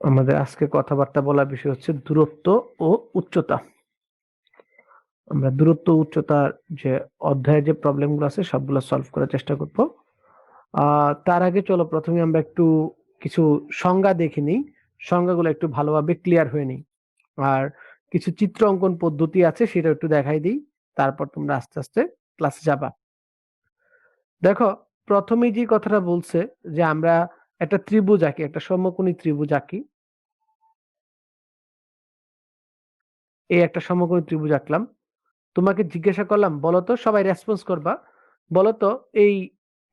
আমাদের আজকে কথাবার্তা বলার বিষয় হচ্ছে দূরত্ব ও উচ্চতা। আমরা দূরত্ব উচ্চতার যে অধ্যায়ের যে প্রবলেমগুলো আছে সবগুলো সলভ করার চেষ্টা করব। তার আগে চলো প্রথমে আমরা একটু কিছু সংজ্ঞা দেখে নিই, সংজ্ঞাগুলো একটু ভালোভাবে ক্লিয়ার হয়ে নিই। আর কিছু চিত্র অঙ্কন পদ্ধতি আছে সেটা একটু দেখাই দিই, তারপর তোমরা আস্তে আস্তে ক্লাসে যাবা। দেখো, প্রথমেই যে কথাটা বলছে যে আমরা একটা ত্রিভুজ আঁকি, একটা সমকোণী ত্রিভুজ আঁকি। এই একটা সমকোণী ত্রিভুজ আঁকলাম, তোমাকে জিজ্ঞাসা করলাম বলতো, সবাই রেসপন্স করবা, বলতো এই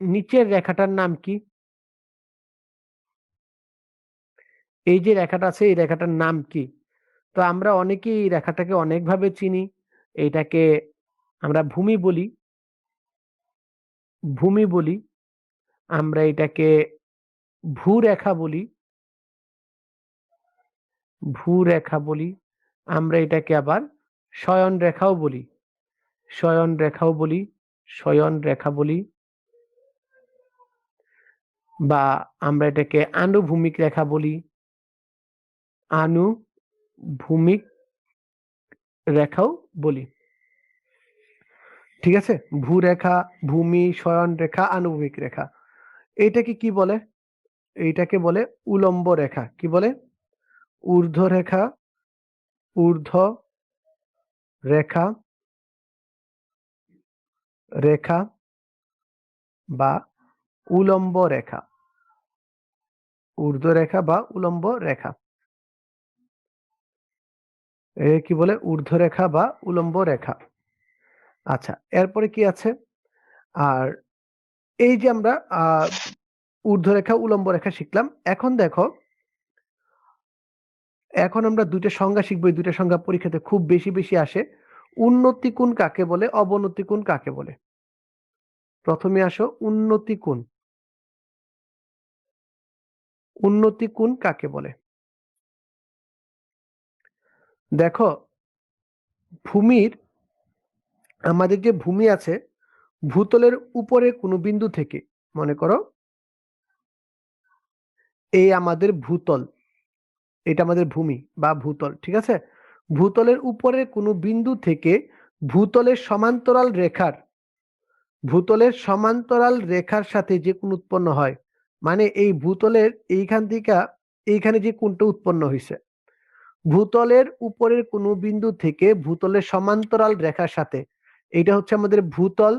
নিচের রেখাটার নাম কি? এই যে রেখাটা আছে এই রেখাটার নাম কি? তো আমরা অনেকেই এই রেখাটাকে অনেকভাবে চিনি। এইটাকে আমরা ভূমি বলি, ভূমি বলি, আমরা এটাকে ভূরেখা বলি, ভূরেখা বলি, আমরা এটাকে আবার শয়ন রেখাও বলি, শয়ন রেখাও বলি, শয়ন রেখা বলি, বা আমরা এটাকে আনুভূমিক রেখা বলি, আনুভূমিক রেখাও বলি। ঠিক আছে, ভূরেখা, ভূমি, শয়ন রেখা, আনুভূমিক রেখা। এইটাকে কি বলে? এইটাকে বলে উলম্ব রেখা। কি বলে? ঊর্ধ্ব রেখা, ঊর্ধ্ব রেখা, রেখা বা উলম্ব রেখা, ঊর্ধ্ব রেখা বা উলম্ব রেখা। কি বলে? ঊর্ধ্ব রেখা বা উলম্ব রেখা। আচ্ছা, এরপরে কি আছে? আর এই যে আমরা ঊর্ধ্ব রেখা উলম্ব রেখা শিখলাম, এখন দেখো, এখন আমরা দুইটা সংজ্ঞা শিখবো। এই দুইটা সংজ্ঞা পরীক্ষাতে খুব বেশি বেশি আসে। উন্নতি কোণ কাকে বলে, অবনতি কোণ কাকে বলে? প্রথমে আসো, উন্নতি কোণ। উন্নতি কোণ কাকে বলে? দেখো, ভূমির, আমাদের যে ভূমি আছে, ভূতলের উপরে কোনো বিন্দু থেকে, মনে করো এই আমাদের ভূতল, এটা আমাদের ভূমি বা ভূতল, ঠিক আছে? ভূতলের উপরে কোনো বিন্দু থেকে ভূতলের সমান্তরাল রেখার, ভূতলের সমান্তরাল রেখার সাথে যে কোণ উৎপন্ন হয়, মানে এই ভূতলের এইখান থেকে এইখানে যে কোণটা উৎপন্ন হয়েছে, ভূতলের উপরের কোনো বিন্দু থেকে ভূতলের সমান্তরাল রেখার সাথে, এটা হচ্ছে আমাদের ভূতল,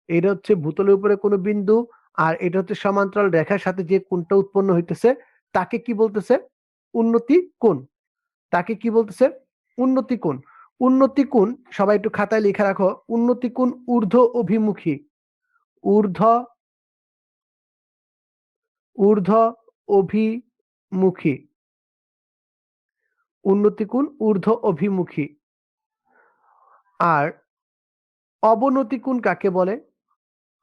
এটা হচ্ছে ভূতলের উপরে কোনো বিন্দু, আর এটা হচ্ছে সমান্তরাল রেখার সাথে যে কোণটা উৎপন্ন হইতেছে তাকে কি বলতেছে? উন্নতি কোণ। তাকে কি বলতেছে? উন্নতি কোণ। উন্নতি কোণ, সবাই একটু খাতায় লিখে রাখো, উন্নতি কোণ ঊর্ধ্ব অভিমুখী, ঊর্ধ্ব, ঊর্ধ্ব অভিমুখী, উন্নতি কোণ ঊর্ধ্ব অভিমুখী। আর অবনতি কোণ কাকে বলে?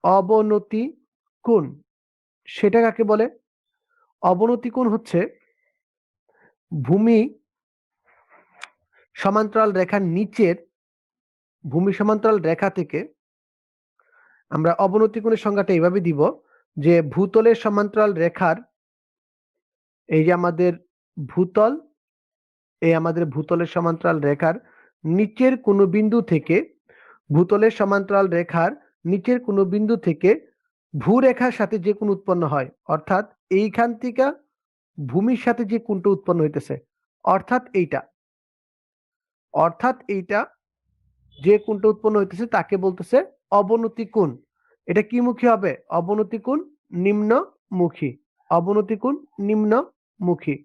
অবনতি কোণ, সেটা কাকে বলে? অবনতি কোণ হচ্ছে ভূমি সমান্তরাল রেখার নিচের, ভূমি সমান্তরাল রেখা থেকে আমরা অবনতি কোণের সংজ্ঞাটা এইভাবে দিব যে ভূতলের সমান্তরাল রেখার, এই যে আমাদের ভূতল, এই আমাদের ভূতলের সমান্তরাল রেখার নিচের কোনো বিন্দু থেকে, ভূতলের সমান্তরাল রেখার নিচের কোনো বিন্দু থেকে ভূরেখার সাথে যে কোণ উৎপন্ন হয়, অর্থাৎ এইখান থেকে ভূমির সাথে যে কোণটা উৎপন্ন হইতেছে, অর্থাৎ এইটা, অর্থাৎ এইটা যে কোণটা উৎপন্ন হইতেছে তাকে বলতেছে অবনতি কোণ। এটা কি মুখী হবে? অবনতি কোণ নিম্নমুখী, অবনতি কোণ নিম্নমুখী।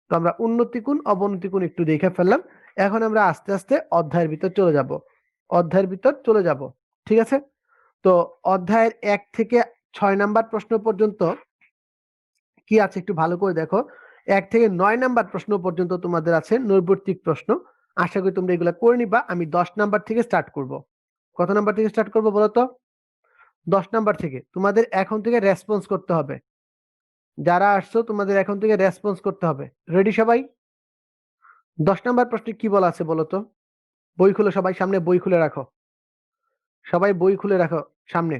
তো আমরা উন্নতি কোণ অবনতি কোণ একটু দেখে ফেললাম। এখন আমরা আস্তে আস্তে অধ্যায়ের ভিতর চলে যাব, অধ্যায়ের ভিতর চলে যাব, ঠিক আছে? তো অধ্যায়ের 1 থেকে 6 নাম্বার প্রশ্ন পর্যন্ত কি আছে একটু ভালো করে দেখো। 1 থেকে 9 নাম্বার প্রশ্ন পর্যন্ত তোমাদের আছে নৈর্ব্যক্তিক প্রশ্ন। আশা করি তোমরা এগুলো করে নিবা। আমি 10 নাম্বার থেকে স্টার্ট করব। কত নাম্বার থেকে স্টার্ট করব বলো তো? 10 নাম্বার থেকে। তোমাদের এখন থেকে রেসপন্স করতে হবে। যারা আসছো তোমাদের এখন থেকে রেসপন্স করতে হবে। রেডি সবাই? 10 নাম্বার প্রশ্নে কি বলা আছে বলো তো? বই খুলে, সবাই সামনে বই খুলে রাখো, সবাই বই খুলে রাখো সামনে।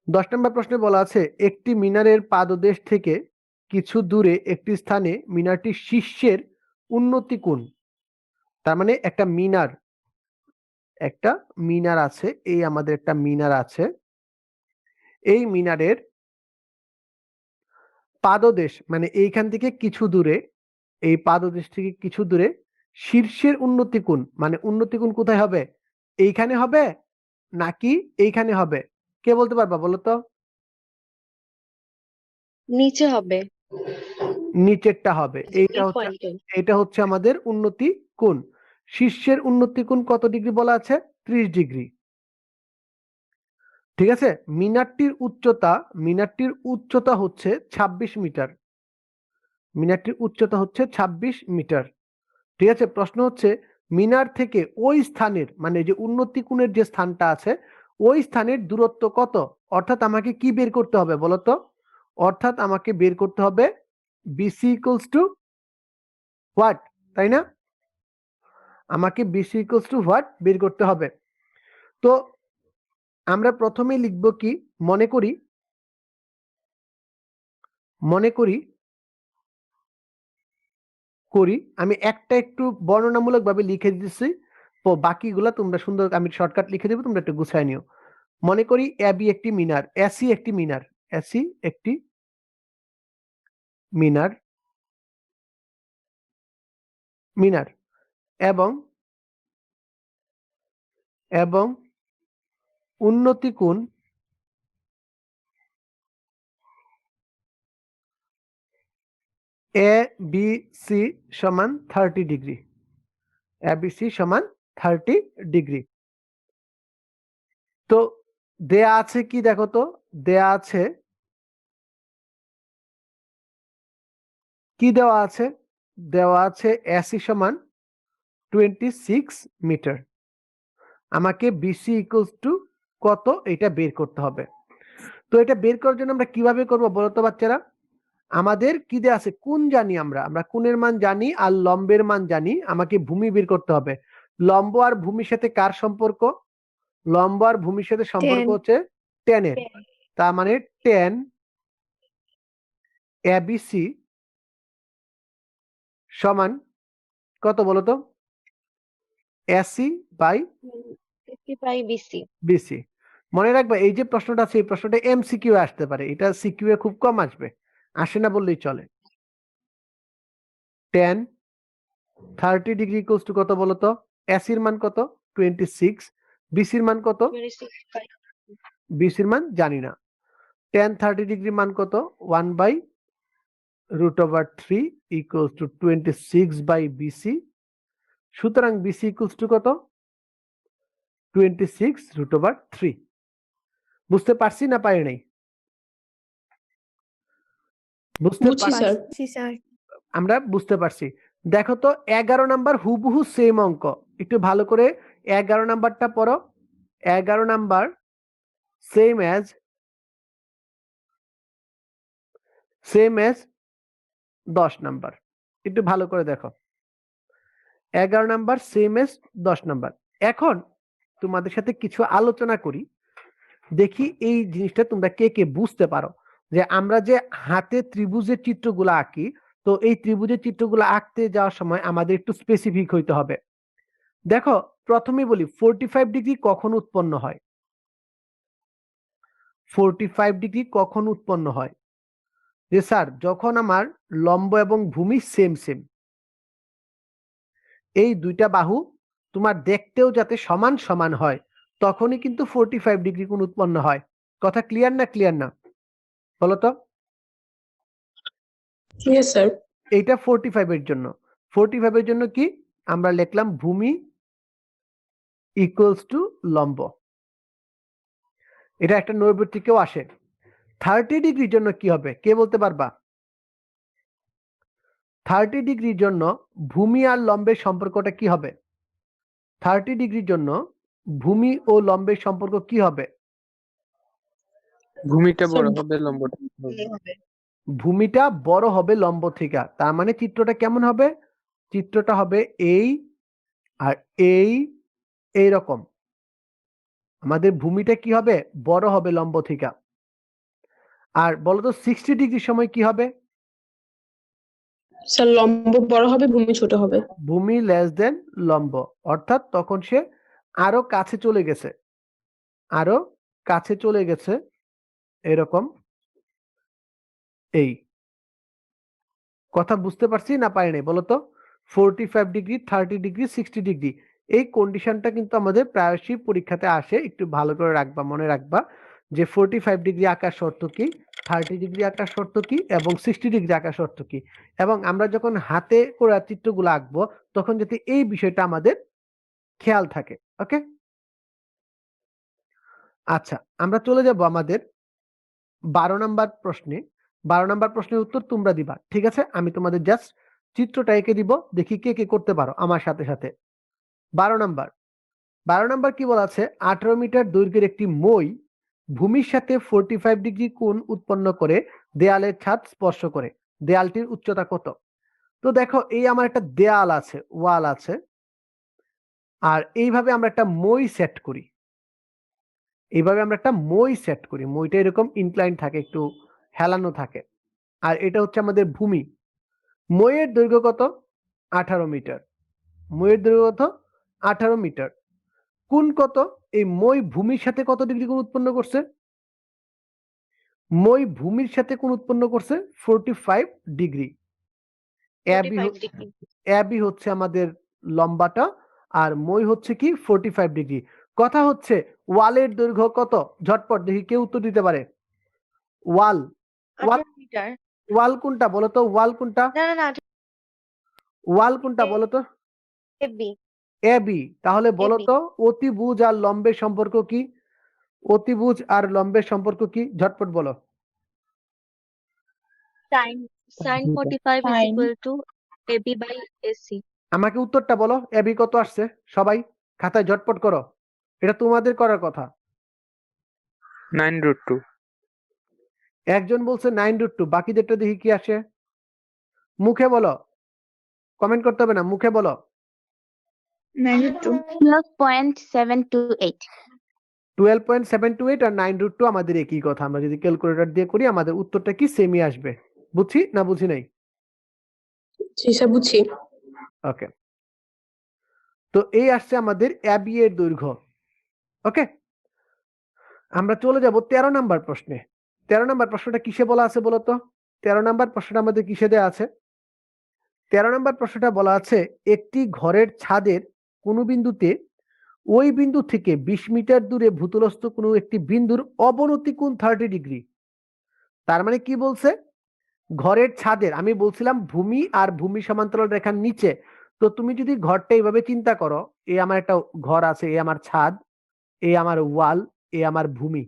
10 নম্বর প্রশ্নে বলা আছে একটি মিনারের পাদদেশ থেকে কিছু দূরে একটি স্থানে মিনারটির শীর্ষের উন্নতি কোণ, তার মানে একটা মিনার আছে, এই আমাদের একটা মিনার আছে, এই মিনারের পাদদেশ মানে এইখান থেকে কিছু দূরে, এই পাদদেশ থেকে কিছু দূরে শীর্ষের উন্নতি কোণ, মানে উন্নতি কোণ কোথায় হবে, এইখানে হবে নাকি এইখানে হবে, কে বলতে পারবা বলো তো? নিচে হবে, নিচেরটা হবে, এইটা হচ্ছে আমাদের উন্নতি কোণ। শীর্ষের উন্নতি কোণ কত ডিগ্রি বলা আছে? 30 ডিগ্রি। ঠিক আছে, মিনারটির উচ্চতা হচ্ছে 26 মিটার। মিনারটির উচ্চতা হচ্ছে 26 মিটার। ঠিক আছে, প্রশ্ন হচ্ছে মিনার থেকে ওই স্থানের মানে যে উন্নতি কোণের যে স্থানটা আছে ওই স্থানের দূরত্ব কত? অর্থাৎ আমাকে কি বের করতে হবে বলতো? অর্থাৎ আমাকে বের করতে হবে BC ইকুয়ালস টু হোয়াট, তাই না? আমাকে BC ইকুয়ালস টু হোয়াট বের করতে হবে। তো আমরা প্রথমেই লিখব কি, মনে করি আমি একটা একটু বর্ণনামূলক ভাবে লিখে দিচ্ছি, তো বাকিগুলা তোমরা সুন্দর, আমি শর্টকাট লিখে দেবো, তোমরা একটু গুছায় নিও। মনে করি এবি একটি মিনার, এসি একটি মিনার এবং উন্নতি কোণ ABC সমান 30 ডিগ্রি। ABC সমান 30 ডিগ্রি। তো দেয়া আছে কি দেখো তো, দেয়া আছে কি, দেওয়া আছে এসি সমান 26 মিটার। আমাকে বিসি ইকুয়ালস টু কত এটা বের করতে হবে। তো এটা বের করার জন্য আমরা কিভাবে করব বলো তো বাচ্চারা? আমাদের কি দেয়া আছে, কোণ জানি, আমরা কোণের মান জানি আর লম্বের মান জানি, আমাকে ভূমি বের করতে হবে। লম্ব আর ভূমির সাথে কার সম্পর্ক? লম্ব আর ভূমির সাথে সম্পর্ক হচ্ছে tan এর। তার মানে tan ABC সমান কত বলো তো? AC by BC. মনে রাখবা এই যে প্রশ্নটা আছে এই প্রশ্নটা এমসিকিউ আসতে পারে, এটা সিকিউ এ খুব কম আসবে, আসে না বললেই চলে। tan 30 ডিগ্রি ইকুয়ালস টু কত বলো তো? এসির মান কত? 26। বিসির মান কত? বিসির মান জানি না। tan 30 ডিগ্রি মান কত? 1/√3 ইকুয়ালস টু 26 বাই বিসি। সুতরাং বিসি ইকুয়ালস টু কত? 26√3। বুঝতে পারছি না পারি নাই? আমরা বুঝতে পারছি। দেখো তো 11 নাম্বার হুবহু সেম অঙ্ক, একটু ভালো করে 11 নাম্বারটা পড়ো। 11 নাম্বার সেম অ্যাজ 10 নাম্বার, একটু ভালো করে দেখো। 11 নাম্বার সেম অ্যাজ 10 নাম্বার। এখন তোমাদের সাথে কিছু আলোচনা করি, দেখি এই জিনিসটা তোমরা কে কে বুঝতে পারো। যে আমরা যে হাতে ত্রিভুজের চিত্রগুলো আঁকি, তো এই ত্রিভুজের চিত্রগুলো আঁকতে যাওয়ার সময় আমাদের একটু স্পেসিফিক হইতে হবে। দেখো প্রথমেই বলি 45 ডিগ্রি কখন উৎপন্ন হয়? 45 ডিগ্রি কখন উৎপন্ন হয়? যে স্যার যখন আমার লম্ব এবং ভূমি সেম সেম, এই দুইটা বাহু তোমার দেখতেও যাতে সমান সমান হয়, তখনই কিন্তু 45 ডিগ্রি কোণ উৎপন্ন হয়। কথা ক্লিয়ার না? ক্লিয়ার না বলো তো? এইটা 45 এর জন্য। 45 এর জন্য কি আমরা লিখলাম? ভূমি ইকুয়ালস টু লম্ব। এটা একটা নৈর্ব্যক্তিকেও আসে। 30 ডিগ্রির জন্য কি হবে কে বলতে পারবা? 30 ডিগ্রির জন্য ভূমি আর লম্বের সম্পর্কটা কি হবে? 30 ডিগ্রির জন্য ভূমি ও লম্বের সম্পর্ক কি হবে? ভূমিটা বড় হবে, লম্বটা হবে। ভূমিটা বড় হবে লম্ব থেকে। তার মানে চিত্রটা কেমন হবে? চিত্রটা হবে এই আর এই রকম। আমাদের ভূমিটা কি হবে? বড় হবে লম্ব থেকে। আর বলতো 60 ডিগ্রির সময় কি হবে? স্যার লম্ব বড় হবে, ভূমি ছোট হবে। ভূমি লেস দেন লম্ব, অর্থাৎ তখন সে আরো কাছে চলে গেছে, আরো কাছে চলে গেছে, এরকম। এই কথা বুঝতে পারছি না পারি নাই বলতো? 45 ডিগ্রি, 30 ডিগ্রি, 60 ডিগ্রি, এই কন্ডিশনটা কিন্তু আমাদের প্রায়শই পরীক্ষাতে আসে। একটু ভালো করে রাখবা, মনে রাখবা যে 45 ডিগ্রি আঁকার শর্ত কি, 30 ডিগ্রি আঁকার শর্ত কি, এবং 60 ডিগ্রি আঁকার শর্ত কি। এবং আমরা যখন হাতে করে চিত্রগুলো আঁকবো তখন যাতে এই বিষয়টা আমাদের খেয়াল থাকে। ওকে, আচ্ছা, আমরা চলে যাব আমাদের 12 নম্বর প্রশ্নে। 12 নম্বর প্রশ্নের উত্তর তোমরা দিবা, ঠিক আছে? আমি তোমাদের জাস্ট চিত্রটা এঁকে দিব, দেখি কে কে করতে পারো আমার সাথে সাথে। 12 নম্বর, 12 নম্বর কি বলা আছে? 18 মিটার দৈর্ঘ্যের একটি মই ভূমির সাথে 45 ডিগ্রি কোণ উৎপন্ন করে দেয়ালের ছাদ স্পর্শ করে, দেয়ালটির উচ্চতা কত? তো দেখো, এই আমার একটা দেয়াল আছে, ওয়াল আছে, আর এইভাবে আমরা একটা মই সেট করি, এইভাবে আমরা একটা মই সেট করি। মইটা এরকম ইনক্লাইন থাকে, একটু হেলানো থাকে, আর এটা হচ্ছে আমাদের ভূমি। মইয়ের দৈর্ঘ্য কত? 18 মিটার। মইয়ের দৈর্ঘ্য কত? 18 মিটার। কোণ কত? এই মই ভূমির সাথে কত ডিগ্রি কোণ উৎপন্ন করছে? মই ভূমির সাথে কোণ উৎপন্ন করছে 45 ডিগ্রি। অ্যাবি হচ্ছে আমাদের লম্বাটা, আর মই হচ্ছে কি 45 ডিগ্রি। কথা হচ্ছে ওয়ালের দৈর্ঘ্য কত? ঝটপট দেখি কে উত্তর দিতে পারে। ওয়াল, ওয়াল, 18 মিটার। ওয়াল কোনটা বলো তো? ওয়াল কোনটা? না না না, ওয়াল কোনটা বলো তো? এবি। এবি। তাহলে বলো AB তো অতিভুজ আর লম্বের সম্পর্ক কি? অতিভুজ আর লম্বের সম্পর্ক কি? ঝটপট বলো। sin 45 is Sin equal to AB by AC. আমাকে উত্তরটা বলো, এবি কত আসছে? সবাই খাতায় ঝটপট করো, এটা তোমাদের করার কথা। 9√2। একজন বলছে 9√2, বাকিদেরটা দেখি কি আসে। মুখে বলো, কমেন্ট করতে হবে না, মুখে বলো। 9√2। 12.728 12.728 আর 9√2 আমাদের একই কথা। আমরা যদি ক্যালকুলেটর দিয়ে করি আমাদের উত্তরটা কি সেমই আসবে। বুঝছি না বুঝি নাই? জি স্যার, বুঝছি। ওকে, তো এই আসছে আমাদের অ্যাবি এর দৈর্ঘ্য। ওকে, আমরা চলে যাব 13 নম্বর প্রশ্নে। 13 নম্বর প্রশ্নটা কিসে বলা আছে বলো তো? 13 নম্বর প্রশ্নটা আমাদের কিসে দেওয়া আছে? 13 নম্বর প্রশ্নটা বলা আছে একটি ঘরের ছাদের কোনো বিন্দুতে ওই বিন্দু থেকে 20 মিটার দূরে ভূতলস্থ কোনো একটি বিন্দুর অবনতি কোণ 30 ডিগ্রি। তার মানে কি বলছে? ঘরের ছাদের, আমি বলছিলাম ভূমি আর ভূমি সমান্তরাল রেখার নিচে। তো তুমি যদি ঘরটা এইভাবে চিন্তা করো, এই আমার একটা ঘর আছে, এই আমার ছাদ, এই আমার ওয়াল, এই আমার ভূমি,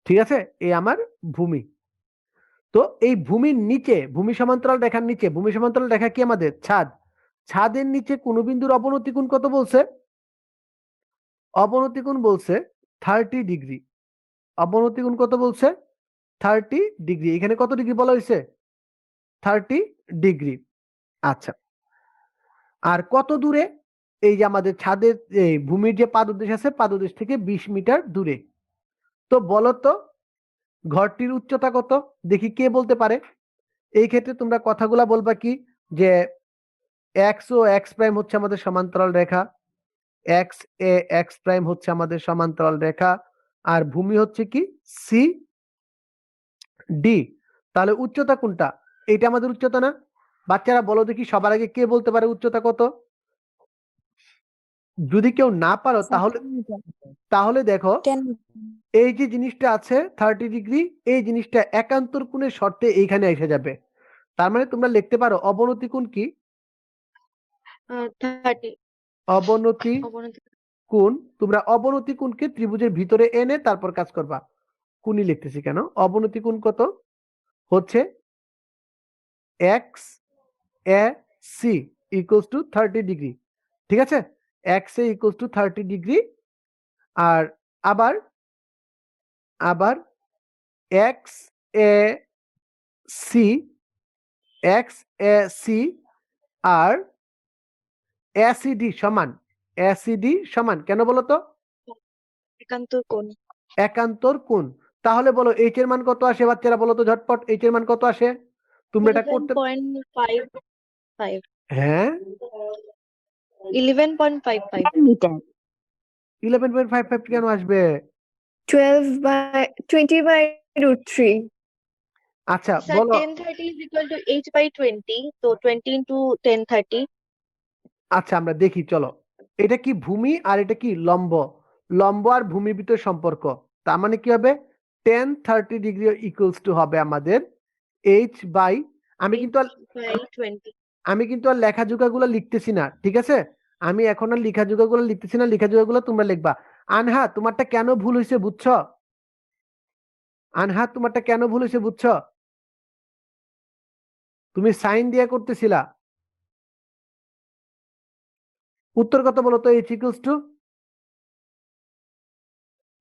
ঠিক আছে? এই আমার ভূমি। তো এই ভূমির নিচে, ভূমি সমান্তরাল রেখার নিচে, ভূমি সমান্তরাল রেখা কি আমাদের? ছাদ। ছাদের নিচে কোন বিন্দুর অবনতি কোণ কত বলছে? অবনতি কোণ বলছে 30 ডিগ্রি। অবনতি কোণ কত বলছে? 30 ডিগ্রি। এখানে কত ডিগ্রি বলা হয়েছে? 30 ডিগ্রি। আচ্ছা, আর কত দূরে? এই যে আমাদের ছাদের এই ভূমির যে পাদদেশ আছে, পাদদেশ থেকে 20 মিটার দূরে। তো বলো তো ঘরটির উচ্চতা কত? দেখি কে বলতে পারে। এই ক্ষেত্রে তোমরা কথাগুলা বলবা কি, যে এক্স ও এক্স প্রাইম হচ্ছে আমাদের সমান্তরাল রেখা, এক্স এ এক্স প্রাইম হচ্ছে আমাদের সমান্তরাল রেখা, আর ভূমি হচ্ছে কি সি ডি। তাহলে উচ্চতা কোনটা? এটা আমাদের উচ্চতা না? বাচ্চারা বলো দেখি, সবার আগে কে বলতে পারে উচ্চতা কত? যদি কেউ না পারো তাহলে তাহলে দেখো, এই যে জিনিসটা আছে 30 ডিগ্রি, এই জিনিসটা একান্তর কোণের শর্তে এইখানে এসে যাবে। তার মানে তোমরা লিখতে পারো অবনতি কোণ কি? 30 অবনতি অবনতি কোণ। তোমরা অবনতি কোণকে ত্রিভুজের ভিতরে এনে তারপর কাজ করবা। কোণই লিখতেছি কেন? অবনতি কোণ কত? হচ্ছে X A C equals to 30 degree, ঠিক আছে? X A equals to 30 degree. আর আবার আবার X A C, X A C আর এসিডি সমান, এসিডি সমান কেন বলো তো? একান্তর কোণ। একান্তর কোণ। তাহলে বলো এইচ এর মান কত আসে? বাচ্চারা বলো তো ঝটপট, এইচ এর মান কত আসে? তোমরা এটা করতে 11.55 হ্যাঁ 11.55 মিটার 11.55 কেন আসবে? 20/√3 আচ্ছা স্যার বলো 1030 is equal to h/20 তো 20 into 1030 আচ্ছা আমরা দেখি চলো এটা কি ভূমি আর এটা কি লম্ব লম্ব আর ভূমির ভিতর সম্পর্ক তার মানে কি হবে 10-30 ডিগ্রি ইকুয়ালস টু হবে আমাদের h বাই আমি কিন্তু আর h/20 আমি কিন্তু আর লেখাজোকাগুলো লিখতেছি না ঠিক আছে আমি এখন আর লেখাজোকাগুলো লিখতেছি না লেখাজোকাগুলো তোমরা লিখবা আনহা তোমারটা কেন ভুল হয়েছে বুঝছো আনহা তোমারটা কেন ভুল হয়েছে বুঝছো তুমি সাইন দিয়া করতেছিলা উত্তর কত বলো তো h ইকুয়ালস টু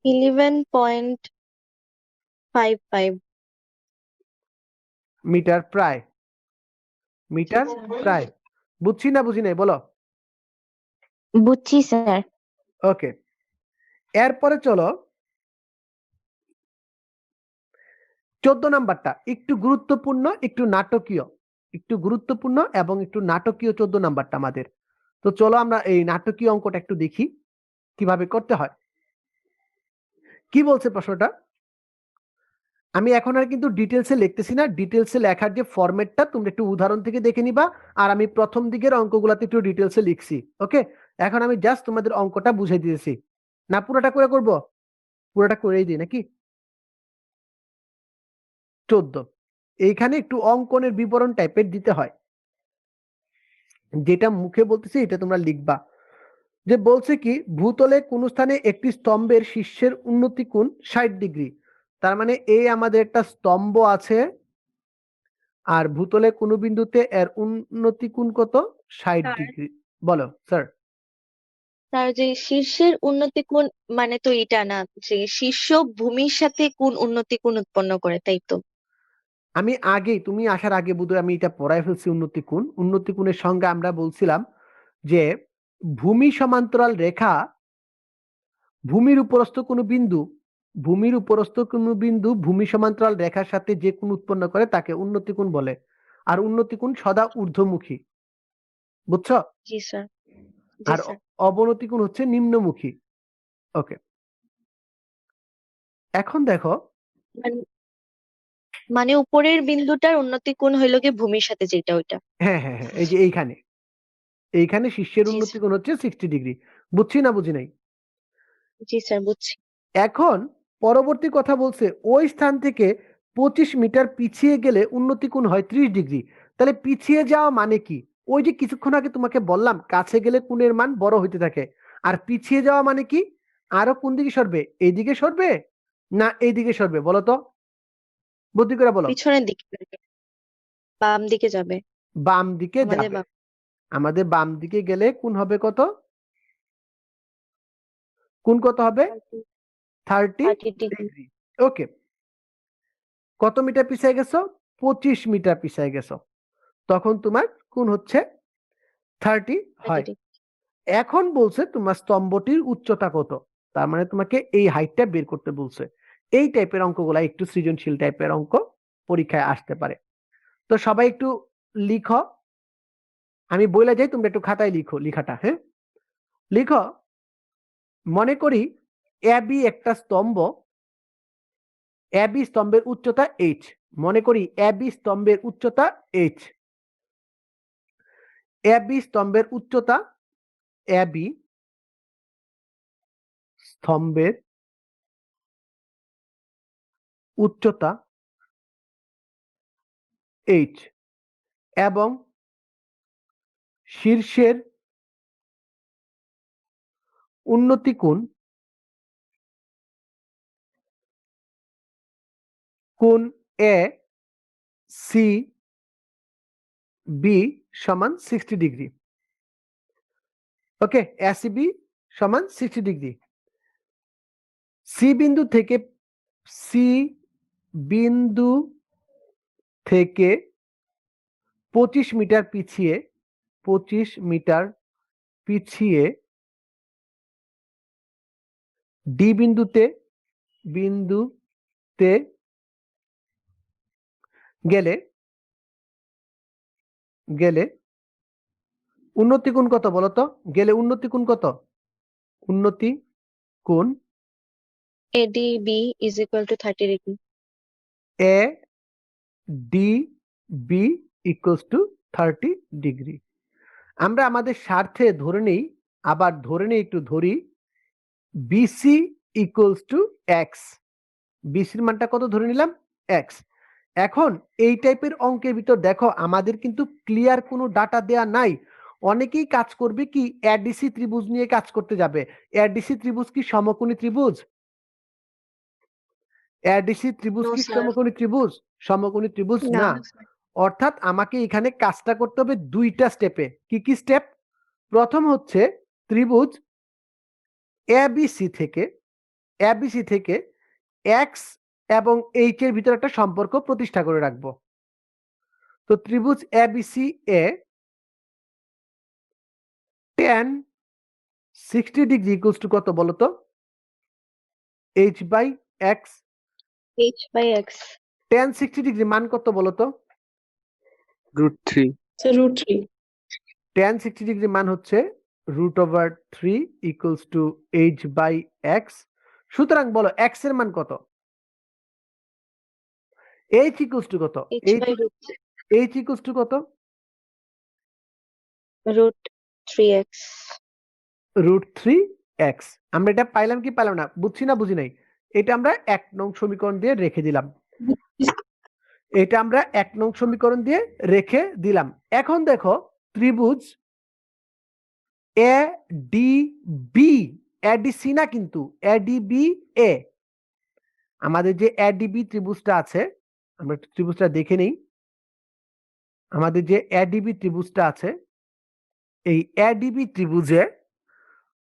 11.55 মিটার প্রায় মিটার প্রায় বুঝছি না বুঝি নাই বলো বুঝছি স্যার ওকে এরপরে চলো 14 নাম্বারটা একটু গুরুত্বপূর্ণ একটু গুরুত্বপূর্ণ এবং একটু নাটকীয় 14 নাম্বারটা আমাদের তো চলো আমরা এই নাটকীয় অঙ্কটা একটু দেখি কিভাবে করতে হয় কি বলছে প্রশ্নটা আমি এখন আর কিন্তু ডিটেলসে লিখতেছি না ডিটেলসে লেখার যে ফরম্যাটটা তোমরা একটু উদাহরণ থেকে দেখে নিবা আর আমি প্রথম দিকের অঙ্কগুলোতে একটু ডিটেলসে লিখছি ওকে এখন আমি জাস্ট তোমাদের অঙ্কটা বুঝাই দিয়েছি না পুরোটা করে করব পুরোটা করেই দিই নাকি 14 এইখানে একটু অঙ্কনের বিবরণ টাইপের দিতে হয় যেটা মুখে বলতেছি এটা তোমরা লিখবা যে বলছে কি ভূতলে কোন স্থানে একটি স্তম্ভের শীর্ষের উন্নতি কোণ 60 ডিগ্রি তার মানে এই আমাদের একটা স্তম্ভ আছে আর ভূতলে কোন বিন্দুতে এর উন্নতি কোণ কত 60 ডিগ্রি বলো স্যার তার যে শীর্ষের উন্নতি কোণ মানে তো এটা না যে শীর্ষ ভূমির সাথে কোন উন্নতি কোণ উৎপন্ন করে তাই তো আমি আগেই তুমি আসার আগে বোধহয় আমি এটা পড়াই ফেলছি উন্নতি কোণের সঙ্গে আমরা বলছিলাম যে ভূমি সমান্তরাল রেখা ভূমির উপরস্থ কোনো বিন্দু ভূমি সমান্তরাল রেখার সাথে যে কোণ উৎপন্ন করে তাকে উন্নতি কোণ বলে আর উন্নতি কোণ সদা ঊর্ধ্বমুখী বুঝছো জি স্যার জি আর স্যার অবনতি কোণ হচ্ছে নিম্নমুখী ওকে এখন দেখো মানে মানে উপরের বিন্দুটার উন্নতি কোণ হইলো কি ভূমির সাথে যেটা ওইটা হ্যাঁ হ্যাঁ হ্যাঁ এই যে এইখানে শীর্ষের জি উন্নতি স্যার কোণ হচ্ছে 60 ডিগ্রি বুঝছি না বুঝি নাই জি স্যার বুঝছি এখন পরবর্তী কথা বলছে ওই স্থান থেকে 25 মিটার পিছিয়ে গেলে উন্নতি কোণ হয় 30 ডিগ্রি তাহলে পিছিয়ে যাওয়া মানে কি ওই যে কিছুক্ষণ আগে তোমাকে বললাম কাছে গেলে কোণের মান বড় হইতে থাকে আর পিছিয়ে যাওয়া মানে কি আরো কোন দিকে সরবে এইদিকে সরবে না এইদিকে সরবে বলো তো বুদ্ধি করে বলো পিছনের দিকে যাবে, বাম দিকে যাবে বাম দিকে আমাদের যাবে বাম আমাদের বাম দিকে গেলে কোণ হবে কত কোণ কত হবে 30 30 ডিগ্রি ডিগ্রি ওকে কত মিটার পিছিয়ে গেছো 25 মিটার পিছিয়ে গেছো তখন তোমার কোণ হচ্ছে 30 হয় 30 এখন বলছে তোমার স্তম্ভটির উচ্চতা কত তার মানে তোমাকে এই হাইটটা বের করতে বলছে এই টাইপের অঙ্কগুলা একটু সৃজনশীল টাইপের অঙ্ক পরীক্ষায় আসতে পারে তো সবাই একটু লিখো আমি বলে যাই তোমরা একটু খাতায় লিখো লেখাটা হ্যাঁ লিখো মনে করি এবি একটা স্তম্ভ এবি স্তম্ভের উচ্চতা h মনে করি এবি স্তম্ভের উচ্চতা h এবি স্তম্ভের উচ্চতা এবি স্তম্ভের উচ্চতা h এবং শীর্ষের উন্নতি কোণ কোণ এ সি বি সমান 60 ডিগ্রি ওকে এসিবি সমান 60 ডিগ্রি সি বিন্দু থেকে সি বিন্দু থেকে 25 মিটার পিছিয়ে 25 মিটার পিছিয়ে ডি বিন্দুতে গেলে গেলে উন্নতি কোণ কত বলতো? গেলে উন্নতি কোণ কত? উন্নতি কোণ ADB is equal to 30 degree. A D B equals to 30 degree. আমরা আমাদের স্বার্থে ধরে নেই, আবার ধরে নেই, একটু ধরি বিসি ইকুয়ালস টু এক্স। বিসির মানটা কত ধরে নিলাম? এক্স। এখন এই টাইপের অঙ্কের ভিতর দেখো আমাদের কিন্তু ক্লিয়ার কোনো ডাটা দেয়া নাই। অনেকেই কাজ করবে কি এডিসি ত্রিভুজ নিয়ে কাজ করতে যাবে। এডিসি ত্রিভুজ কি সমকোণী ত্রিভুজ? এডিসি ত্রিভুজ No, কি sir. সমকোণী ত্রিভুজ? সমকোণী ত্রিভুজ না। না। অর্থাৎ আমাকে এখানে কাজটা করতে হবে দুইটা স্টেপে। কি কি স্টেপ? প্রথম হচ্ছে ত্রিভুজ এবিসি থেকে এক্স এবং এইচ এর ভিতরে একটা সম্পর্ক প্রতিষ্ঠা করে রাখবো। তো ত্রিভুজ এবিসি এ tan 60 ডিগ্রি ইকুয়ালস টু কত বলতো? H by X. H by X. tan 60 degree মান কত বলতো? √3 স্যার √3 tan 60 ডিগ্রি মান হচ্ছে √3 equals to H by X. সুতরাং বলো এক্স এর মান কত? এইচ ইকুয়ালস টু কত? H by H equals to কত? √3x. √3x। আমরা এটা পাইলাম কি পাইলাম না? বুঝছি না বুঝি নাই? এটা আমরা 1 নং সমীকরণ দিয়ে রেখে দিলাম। এটা আমরা 1 নং সমীকরণ দিয়ে রেখে দিলাম। এখন দেখো ত্রিভুজ এ ডি বি, এডিসি না কিন্তু এডিবি এ। আমাদের যে এডিবি ত্রিভুজটা আছে, আমরা একটু ত্রিভুজটা দেখে নেই। আমাদের যে এডিবি ত্রিভুজটা আছে, এই এডিবি ত্রিভুজে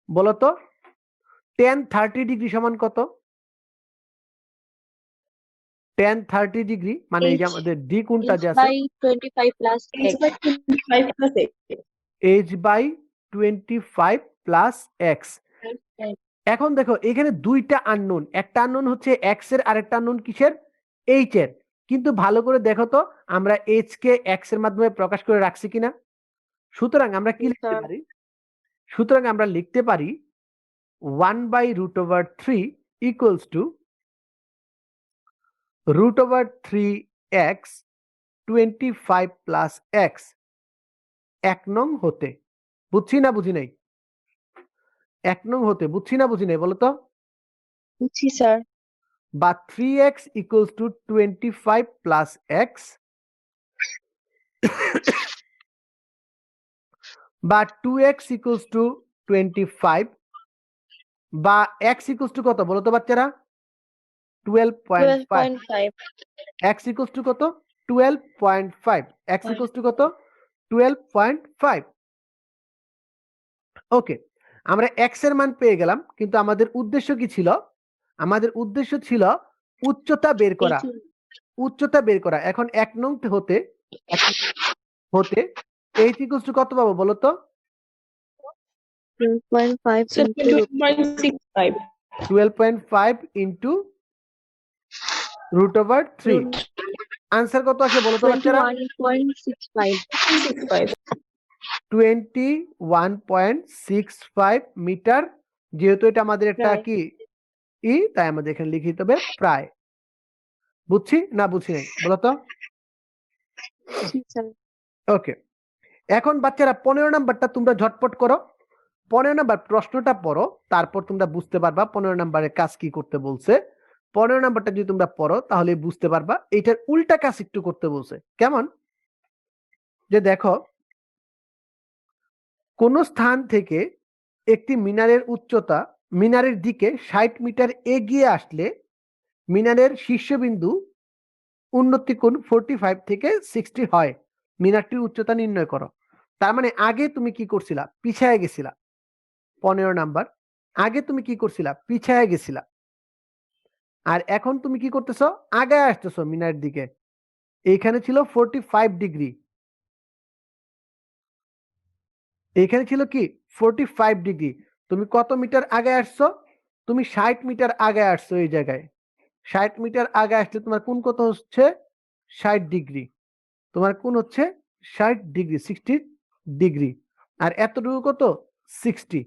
বলতো tan 30 ডিগ্রি সমান কত? tan 30 ডিগ্রি মানে এই যে H- আমাদের ডি কোণটা H যে আছে by 25 plus H X. by 25 plus X h by 25 plus X. এখন দেখো এখানে দুইটা আননোন, একটা আননোন হচ্ছে এক্স এর, আরেকটা আননোন কিসের? এইচ এর। কিন্তু ভালো করে দেখো তো আমরা এইচ কে এক্স এর মাধ্যমে প্রকাশ করে রাখছি কিনা। সুতরাং আমরা কি লিখতে Sir. পারি? সুতরাং আমরা লিখতে পারি 1/√3 equals to √3x 25 plus x. 1 নং হতে। বুঝছি না বুঝি নাই? 1 নং হতে বুঝছি না বুঝি নাই বলো তো? বুঝছি স্যার। বা 3x equals to 25 plus x বা 2x equals to 25 বা x equals to কত বলো তো বাচ্চারা? 12.5। 12.5. x equals to কত? 12.5। x equals to কত? 12.5। ওকে, আমরা x এর মান পেয়ে গেলাম, কিন্তু আমাদের উদ্দেশ্য কি ছিল? আমাদের উদ্দেশ্য ছিল উচ্চতা বের করা। উচ্চতা বের করা। এখন 1 নং হতে h equals to কত পাবো বলো তো? 12.5 স্যার into 22.65 12.5 into √3। আনসার কত আসে বলো তো বাচ্চারা? 21.65. 21.65 মিটার। যেহেতু এটা আমাদের একটা প্রায়। কি তাই আমাদের এখানে লিখে দিতে হবে প্রায়। বুঝছি না বুঝি নাই বলো তো? জি স্যার। ওকে, এখন বাচ্চারা 15 নাম্বারটা তোমরা ঝটপট করো। 15 নাম্বার প্রশ্নটা পড়ো, তারপর তোমরা বুঝতে পারবা 15 নাম্বারের কাজ কি করতে বলছে। 15 নাম্বারটা যদি তোমরা পড়ো তাহলে বুঝতে পারবা এটার উল্টা কাজ একটু করতে বলছে। কেমন? যে দেখো কোন স্থান থেকে একটি মিনারের উচ্চতা মিনারের দিকে 60 মিটার এগিয়ে আসলে মিনারের শীর্ষবিন্দু উন্নতি কোণ 45 থেকে 60 হয়। মিনারটির উচ্চতা নির্ণয় করো। তার মানে আগে তুমি কি করছিলা? পিছায় গেছিলা। 15 নাম্বার, আগে তুমি কি করছিলা? পিছায় গেছিলা। আর এখন তুমি কি করতেছো? আগায় আসতেছো মিনারের দিকে। এইখানে ছিল 45 ডিগ্রি, এইখানে ছিল কি 45 ডিগ্রি। তুমি কত মিটার আগে আসছো? তুমি 60 মিটার আগে আসছো। এই জায়গায় 60 মিটার আগে আসলে তোমার কোণ কত হচ্ছে? 60 ডিগ্রি। তোমার কোণ হচ্ছে 60 ডিগ্রি, 60 ডিগ্রি। আর এতটুকু কত? 60।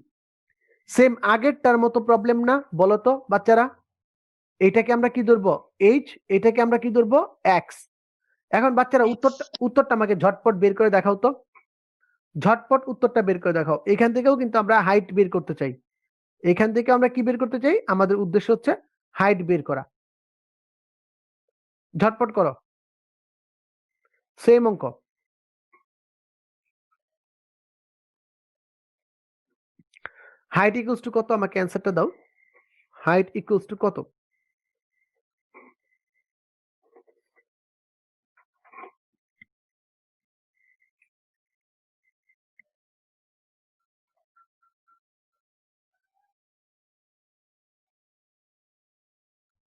সেম আগেরটার মতো প্রবলেম না? বলো তো বাচ্চারা। এইটাকে আমরা কি ধরবো? এইচ, এটাকে আমরা কি ধরবো? এক্স। এখন বাচ্চারা উত্তরটা আমাকে ঝটপট বের করে দেখাও তো। ঝটপট উত্তরটা বের করে দেখাও। এখান থেকেও কিন্তু আমরা হাইট বের করতে চাই। এখান থেকে আমরা কি বের করতে চাই? আমাদের উদ্দেশ্য হচ্ছে হাইট বের করা। ঝটপট করো। সেম অঙ্ক। হাইট ইকুয়ালস টু কত? আমাকে অ্যান্সারটা দাও। হাইট ইকুয়ালস টু কত?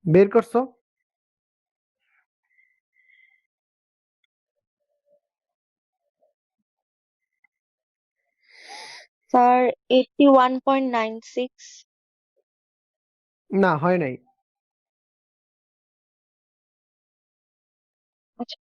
বের করছো? স্যার 81.96। না, হয় নাই। আচ্ছা,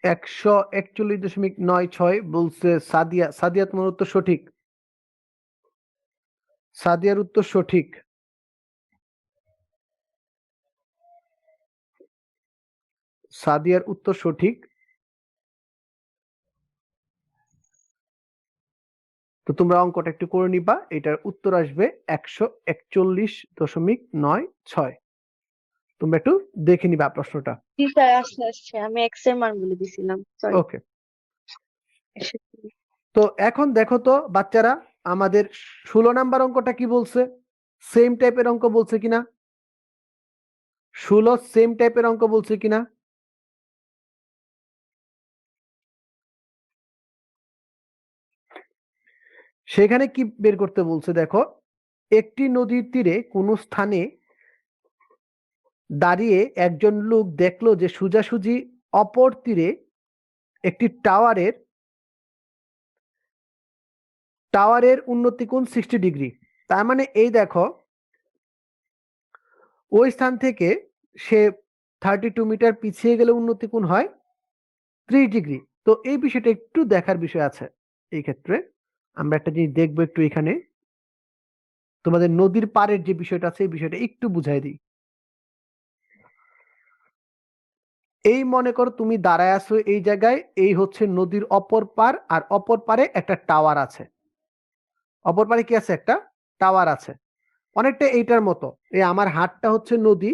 141.96 বলছে সাদিয়া। সাদিয়া, তোমার উত্তর সঠিক। সাদিয়ার উত্তর সঠিক। সাদিয়ার উত্তর সঠিক। তো তোমরা অঙ্কটা একটু করে নিবা। এটার উত্তর আসবে 141.96। তোমরা একটু দেখে নিবা প্রশ্নটা। জি স্যার, আসছে। আমি এক্স এর মান বলে দিছিলাম, সরি। ওকে। তো এখন দেখো তো বাচ্চারা, আমাদের 16 নাম্বার অঙ্কটা কি বলছে? সেম টাইপের অঙ্ক বলছে কিনা? 16 সেম টাইপের অঙ্ক বলছে কিনা? সেখানে কি বের করতে বলছে দেখো। একটি নদীর তীরে কোন স্থানে দাঁড়িয়ে একজন লোক দেখলো যে সোজাসুজি অপর তীরে একটি টাওয়ারের উন্নতি কোণ 60 ডিগ্রি। তার মানে এই দেখো, ওই স্থান থেকে সে 32 মিটার পিছিয়ে গেলে উন্নতি কোণ হয় 30 ডিগ্রি। তো এই বিষয়টা একটু দেখার বিষয় আছে। এই ক্ষেত্রে আমরা একটা জিনিস দেখবো একটু। এখানে তোমাদের নদীর পাড়ের যে বিষয়টা আছে, এই বিষয়টা একটু বুঝাই দিই। এই মনে করো তুমি দাঁড়ায় আছো এই জায়গায়, এই হচ্ছে নদীর অপর পার, আর অপর পারে একটা টাওয়ার আছে। অপর পারে কি আছে? একটা টাওয়ার আছে। অনেকটা এইটার মতো। এই আমার হাতটা হচ্ছে নদী,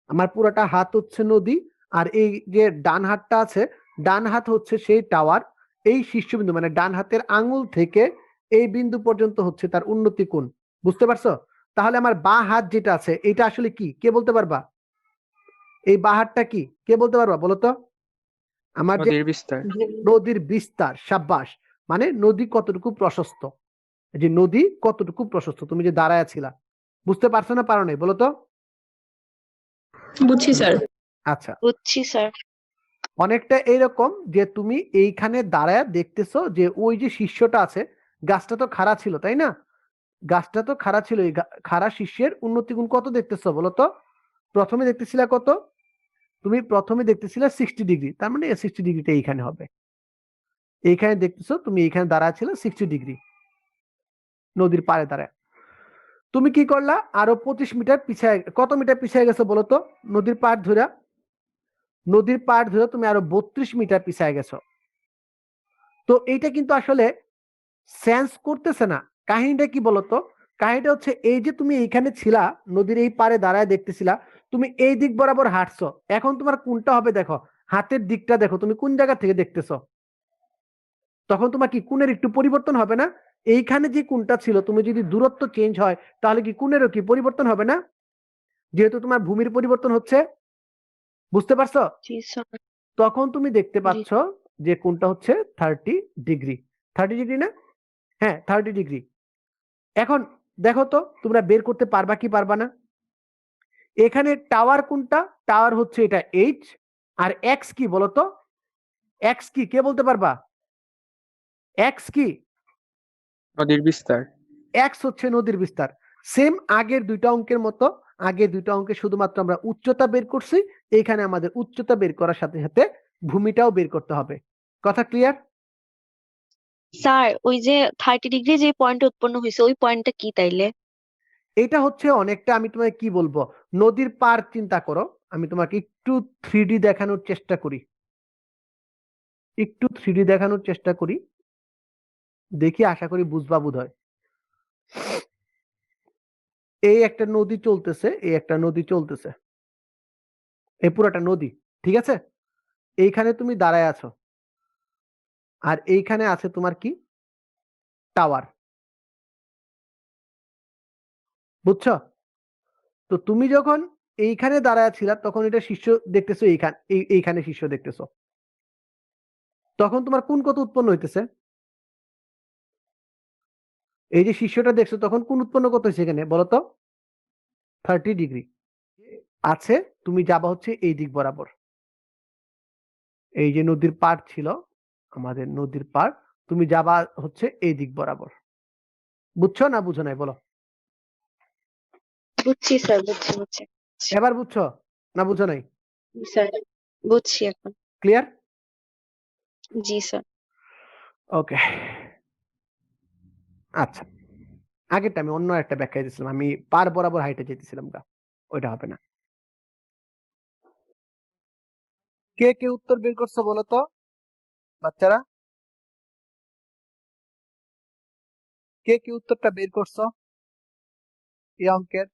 আমার পুরোটা হাত হচ্ছে নদী, আর এই যে ডান হাতটা আছে, ডান হাত হচ্ছে সেই টাওয়ার। এই শীর্ষবিন্দু মানে ডান হাতের আঙুল থেকে এই বিন্দু পর্যন্ত হচ্ছে তার উন্নতি কোণ। বুঝতে পারছো? তাহলে আমার বাঁ হাত যেটা আছে, এটা আসলে কি? কে বলতে পারবা? এই বাঁ হাতটা কি? কে বলতে পারবা বলো তো? আমার যে নদীর বিস্তার। নদীর বিস্তার। সাব্বাস। মানে নদী কতটুকু প্রশস্ত। এই যে নদী কতটুকু প্রশস্ত, তুমি যে দাঁড়ায় ছিলা। বুঝতে পারছো না পারো নাই বলো তো? বুঝছি স্যার। আচ্ছা, বুঝছি স্যার। অনেকটা এইরকম যে তুমি এইখানে দাঁড়ায় দেখতেছো যে ওই যে শীর্ষটা আছে, গাছটা তো খাড়া ছিল, তাই না? গাছটা তো খাড়া ছিল। এই খাড়া শীর্ষের উন্নতি গুণ কত দেখতেছো বলো তো? প্রথমে দেখতেছিলা কত? তুমি প্রথমে দেখতেছিলে 60 ডিগ্রি। তার মানে 60 ডিগ্রিটা এইখানে হবে। এইখানে দেখতেছো তুমি এইখানে দাঁড়ায় ছিল 60 ডিগ্রি, নদীর পাড়ে দাঁড়ায়। তুমি কি করলা? আরো 25 মিটার পিছিয়ে, কত মিটার পিছিয়ে গেছো বলো তো? নদীর পাড় ধরে, নদীর পাড় ধরে তুমি আরো 32 মিটার পিছিয়ে গেছো। তো এইটা কিন্তু আসলে সেন্স করতেছে না। কাহিনীটা কি বলতো? কাহিনীটা হচ্ছে এই যে তুমি এইখানে ছিলা, নদীর এই পারে দাঁড়ায় দেখতেছিলা, তুমি এই দিক বরাবর হাঁটছো। এখন তোমার কোনটা হবে দেখো, হাতের দিকটা দেখো, তুমি কোন জায়গা থেকে দেখতেছো। তখন তোমার কি কোণের একটু পরিবর্তন হবে না? এইখানে যে কোণটা ছিল, তুমি যদি দূরত্ব চেঞ্জ হয়, তাহলে কি কোণেরও কি পরিবর্তন হবে না? যেহেতু তোমার ভূমির পরিবর্তন হচ্ছে। বুঝতে পারছো? জি স্যার। তখন তুমি দেখতে জি। পাচ্ছ যে কোণটা হচ্ছে 30 ডিগ্রি। 30 ডিগ্রি না? হ্যাঁ, 30 ডিগ্রি। এখন দেখো তো তোমরা বের করতে পারবা কি পারবা না? এখানে টাওয়ার কোনটা? টাওয়ার হচ্ছে এটা এইচ। আর এক্স কি বলতো? এক্স কি কে বলতে পারবা? এক্স কি? নদীর বিস্তার। এক্স হচ্ছে নদীর বিস্তার। সেম আগের দুইটা অঙ্কের মতো, আগের দুইটা অঙ্কে শুধুমাত্র আমরা উচ্চতা বের করছি, এইখানে আমাদের উচ্চতা বের করার সাথে সাথে ভূমিটাও বের করতে হবে। কথা ক্লিয়ার? স্যার ওই যে 30 ডিগ্রি যে পয়েন্ট উৎপন্ন হয়েছে ওই পয়েন্টটা কি তাইলে? এটা হচ্ছে অনেকটা, আমি তোমাকে কি বলবো, নদীর পার চিন্তা করো। আমি তোমাকে একটু 3D দেখানোর চেষ্টা করি, একটু 3D দেখানোর চেষ্টা করি, দেখি আশা করি বুঝবা বোধ হয়। এই একটা নদী চলতেছে, এই একটা নদী চলতেছে, এই পুরোটা নদী, ঠিক আছে? এইখানে তুমি দাঁড়ায় আছো, আর এইখানে আছে তোমার কি, টাওয়ার, বুঝছো? তো তুমি যখন এইখানে দাঁড়ায় ছিলা তখন এটা শীর্ষ দেখতেছো, এইখানে শীর্ষ দেখতেছো, তখন তোমার কোন কত উৎপন্ন হইতেছে? এই যে শীর্ষটা দেখছো তখন কোন উৎপন্ন কত হয়েছে এখানে বলো তো? 30 ডিগ্রি আছে, তুমি যাবা হচ্ছে এই দিক বরাবর। এই যে নদীর পাড় ছিল, আমাদের নদীর পাড়, তুমি যাবা হচ্ছে এই দিক বরাবর। বুঝছো না বুঝো নাই বলো? বুঝছি স্যার, বুঝছি। এবার বুঝছো না বুঝো নাই? স্যার বুঝছি এখন। ক্লিয়ার? জি স্যার। ওকে, আচ্ছা। আগেরটা আমি অন্য একটা ব্যাখ্যা দিয়েছিলাম, আমি পার বরাবর হাইটে যেতেছিলাম গা, ওইটা হবে না। কে কে উত্তর বের করছো বলো তো বাচ্চারা? কে কে উত্তরটা বের করছো এই অঙ্কের?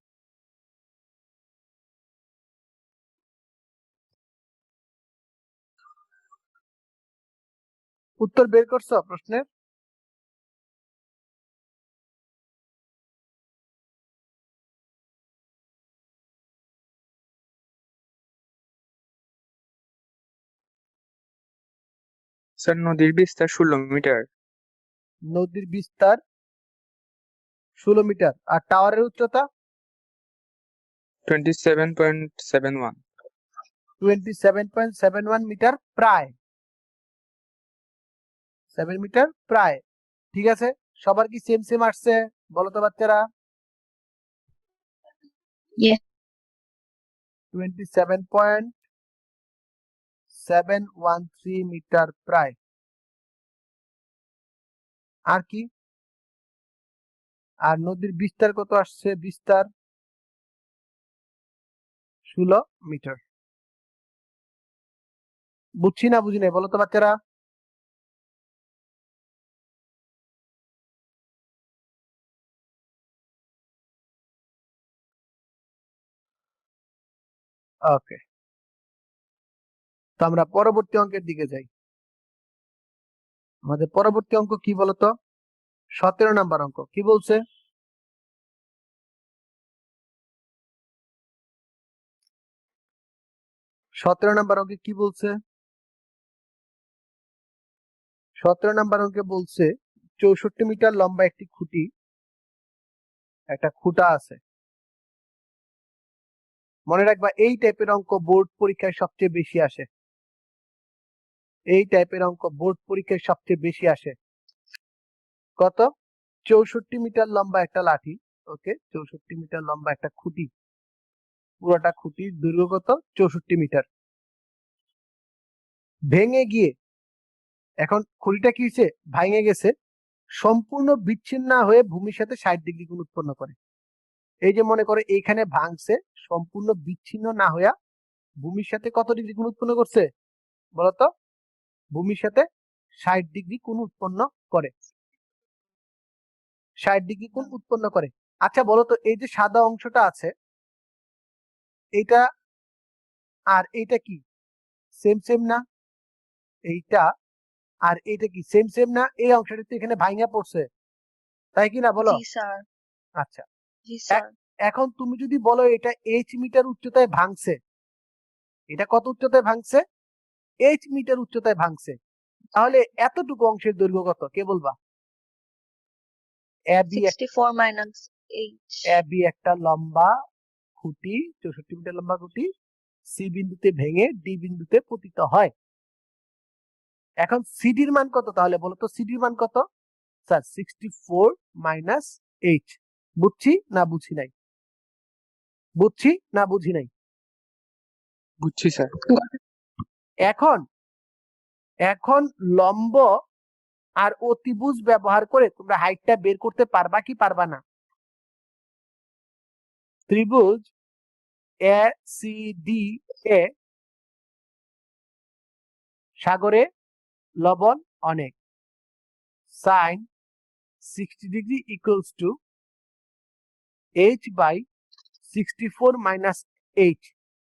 উত্তর বের করছো প্রশ্নের? স্যার নদীর বিস্তার 16 মিটার। নদীর বিস্তার 16 মিটার, আর টাওয়ারের উচ্চতা 27.71। 27.71 মিটার, প্রায় 7 মিটার প্রায়। ঠিক আছে, সবার কি সেম সেম আসছে বলো তো বাচ্চারা? Yes. 27.713 মিটার প্রায়। আর কি? আর নদীর বিস্তার কত আসছে? বিস্তার 16 মিটার। বুঝছি না বুঝি নাই বলো তো বাচ্চারা? ওকে, তো আমরা পরবর্তী অঙ্কের দিকে যাই। আমাদের পরবর্তী অঙ্ক কি বলতো? 17 নাম্বার অঙ্ক কি বলছে? সতেরো নাম্বার অঙ্কে কি বলছে? 17 নাম্বার অঙ্কে বলছে 64 মিটার লম্বা একটি খুঁটি, একটা খুঁটা আছে। মনে রাখবা এই টাইপের অঙ্ক বোর্ড পরীক্ষায় সবচেয়ে বেশি আসে, এই টাইপের অঙ্ক বোর্ড পরীক্ষায় সবচেয়ে বেশি আসে। কত? 64 মিটার লম্বা একটা লাঠি, ওকে, 64 মিটার লম্বা একটা খুঁটি, পুরোটা খুঁটির দৈর্ঘ্য কত? 64 মিটার। ভেঙে গিয়ে, এখন খুঁটিটা কি হয়েছে? ভাঙে গেছে, সম্পূর্ণ বিচ্ছিন্ন না হয়ে ভূমির সাথে 60 ডিগ্রি কোণ উৎপন্ন করে। এই যে মনে করে এইখানে ভাঙছে, সম্পূর্ণ বিচ্ছিন্ন না হইয়া ভূমির সাথে কত ডিগ্রি কোণ উৎপন্ন করছে বলতো? ভূমির সাথে 60 ডিগ্রি কোণ উৎপন্ন করে, 60 ডিগ্রি কোণ উৎপন্ন করে। আচ্ছা বলতো, এই যে সাদা অংশটা আছে এইটা আর এইটা কি সেম সেম না? এইটা আর এইটা কি সেম সেম না? এই অংশটা তো এখানে ভাঙা পড়ছে, তাই কি না বলো? জি স্যার। আচ্ছা, জি স্যার। এখন তুমি যদি বলো এটা এইচ মিটার উচ্চতায় ভাঙছে, এটা কত উচ্চতায় ভাঙছে? এইচ মিটার উচ্চতায় ভাঙছে, তাহলে এতটুকু অংশের দৈর্ঘ্য কত কে বলবা? AB 64 minus 8। এবি একটা লম্বা খুঁটি, 64 মিটার লম্বা খুঁটি, সি বিন্দুতে ভেঙে ডি বিন্দুতে পতিত হয়। এখন সিডির মান কত তাহলে বলো তো, সিডির মান কত? Sir 64 minus 8। বুঝছি না বুঝি নাই? বুঝছি না বুঝি নাই? বুঝছি স্যার। এখন এখন লম্ব আর অতিভুজ ব্যবহার করে তোমরা হাইটটা বের করতে পারবা কি পারবা না? ত্রিভুজ এ সি ডি এ, সাগরে লবণ অনেক, sine 60 degree equals to h/64 minus 8।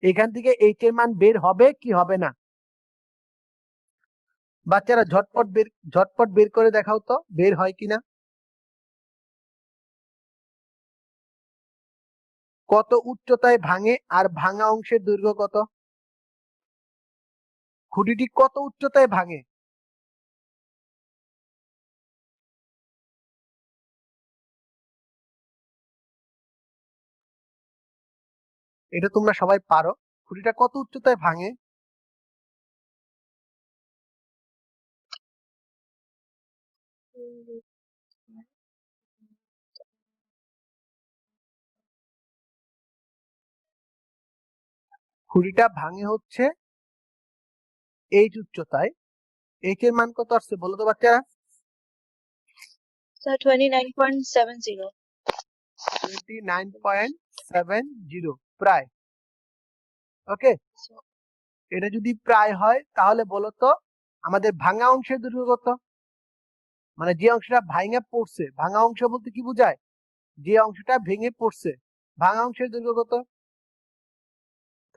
এখান থেকে h এর মান বের হবে কি হবে না? বাচ্চারা ঝটপট বের করে দেখাও তো, বের হয় কিনা। কত উচ্চতায় ভাঙে আর ভাঙা অংশের দৈর্ঘ্য কত? খুঁটিটি কত উচ্চতায় ভাঙে? এটা তোমরা সবাই পারো। খুঁটিটা কত উচ্চতায় ভাঙে? খুঁটিটা ভাঙে হচ্ছে এইচ উচ্চতায়। এইচ এর মান কত আসছে বলো তো বাচ্চারা? স্যার 29.70। 29.70 প্রায়। ওকে, এটা যদি প্রায় হয় তাহলে বলো তো আমাদের ভাঙা অংশের দৈর্ঘ্য কত? মানে যে অংশটা ভাঙে পড়ছে, ভাঙা অংশ বলতে কি বোঝায়? যে অংশটা ভেঙে পড়ছে, ভাঙা অংশের দৈর্ঘ্য কত?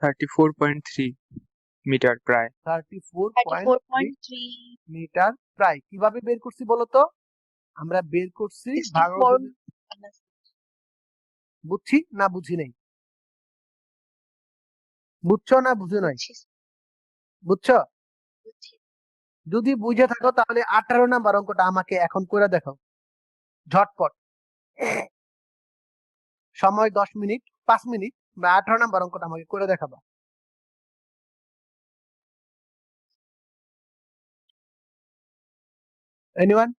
34.3 মিটার প্রায়। 34.3 মিটার প্রায়। কিভাবে বের করছি বলো তো? আমরা বের করছি ভাঙা 64 অংশ। বুঝছি না বুঝি নাই? বুঝছো না বুঝো নাই? বুঝছো? যদি বুঝে থাকো তাহলে 18 নাম্বার অঙ্কটা আমাকে এখন করে দেখাও ঝটপট। সময় 10 মিনিট, 5 মিনিট, বা 18 নাম্বার অঙ্কটা আমাকে করে দেখাবা। এনিওয়ান?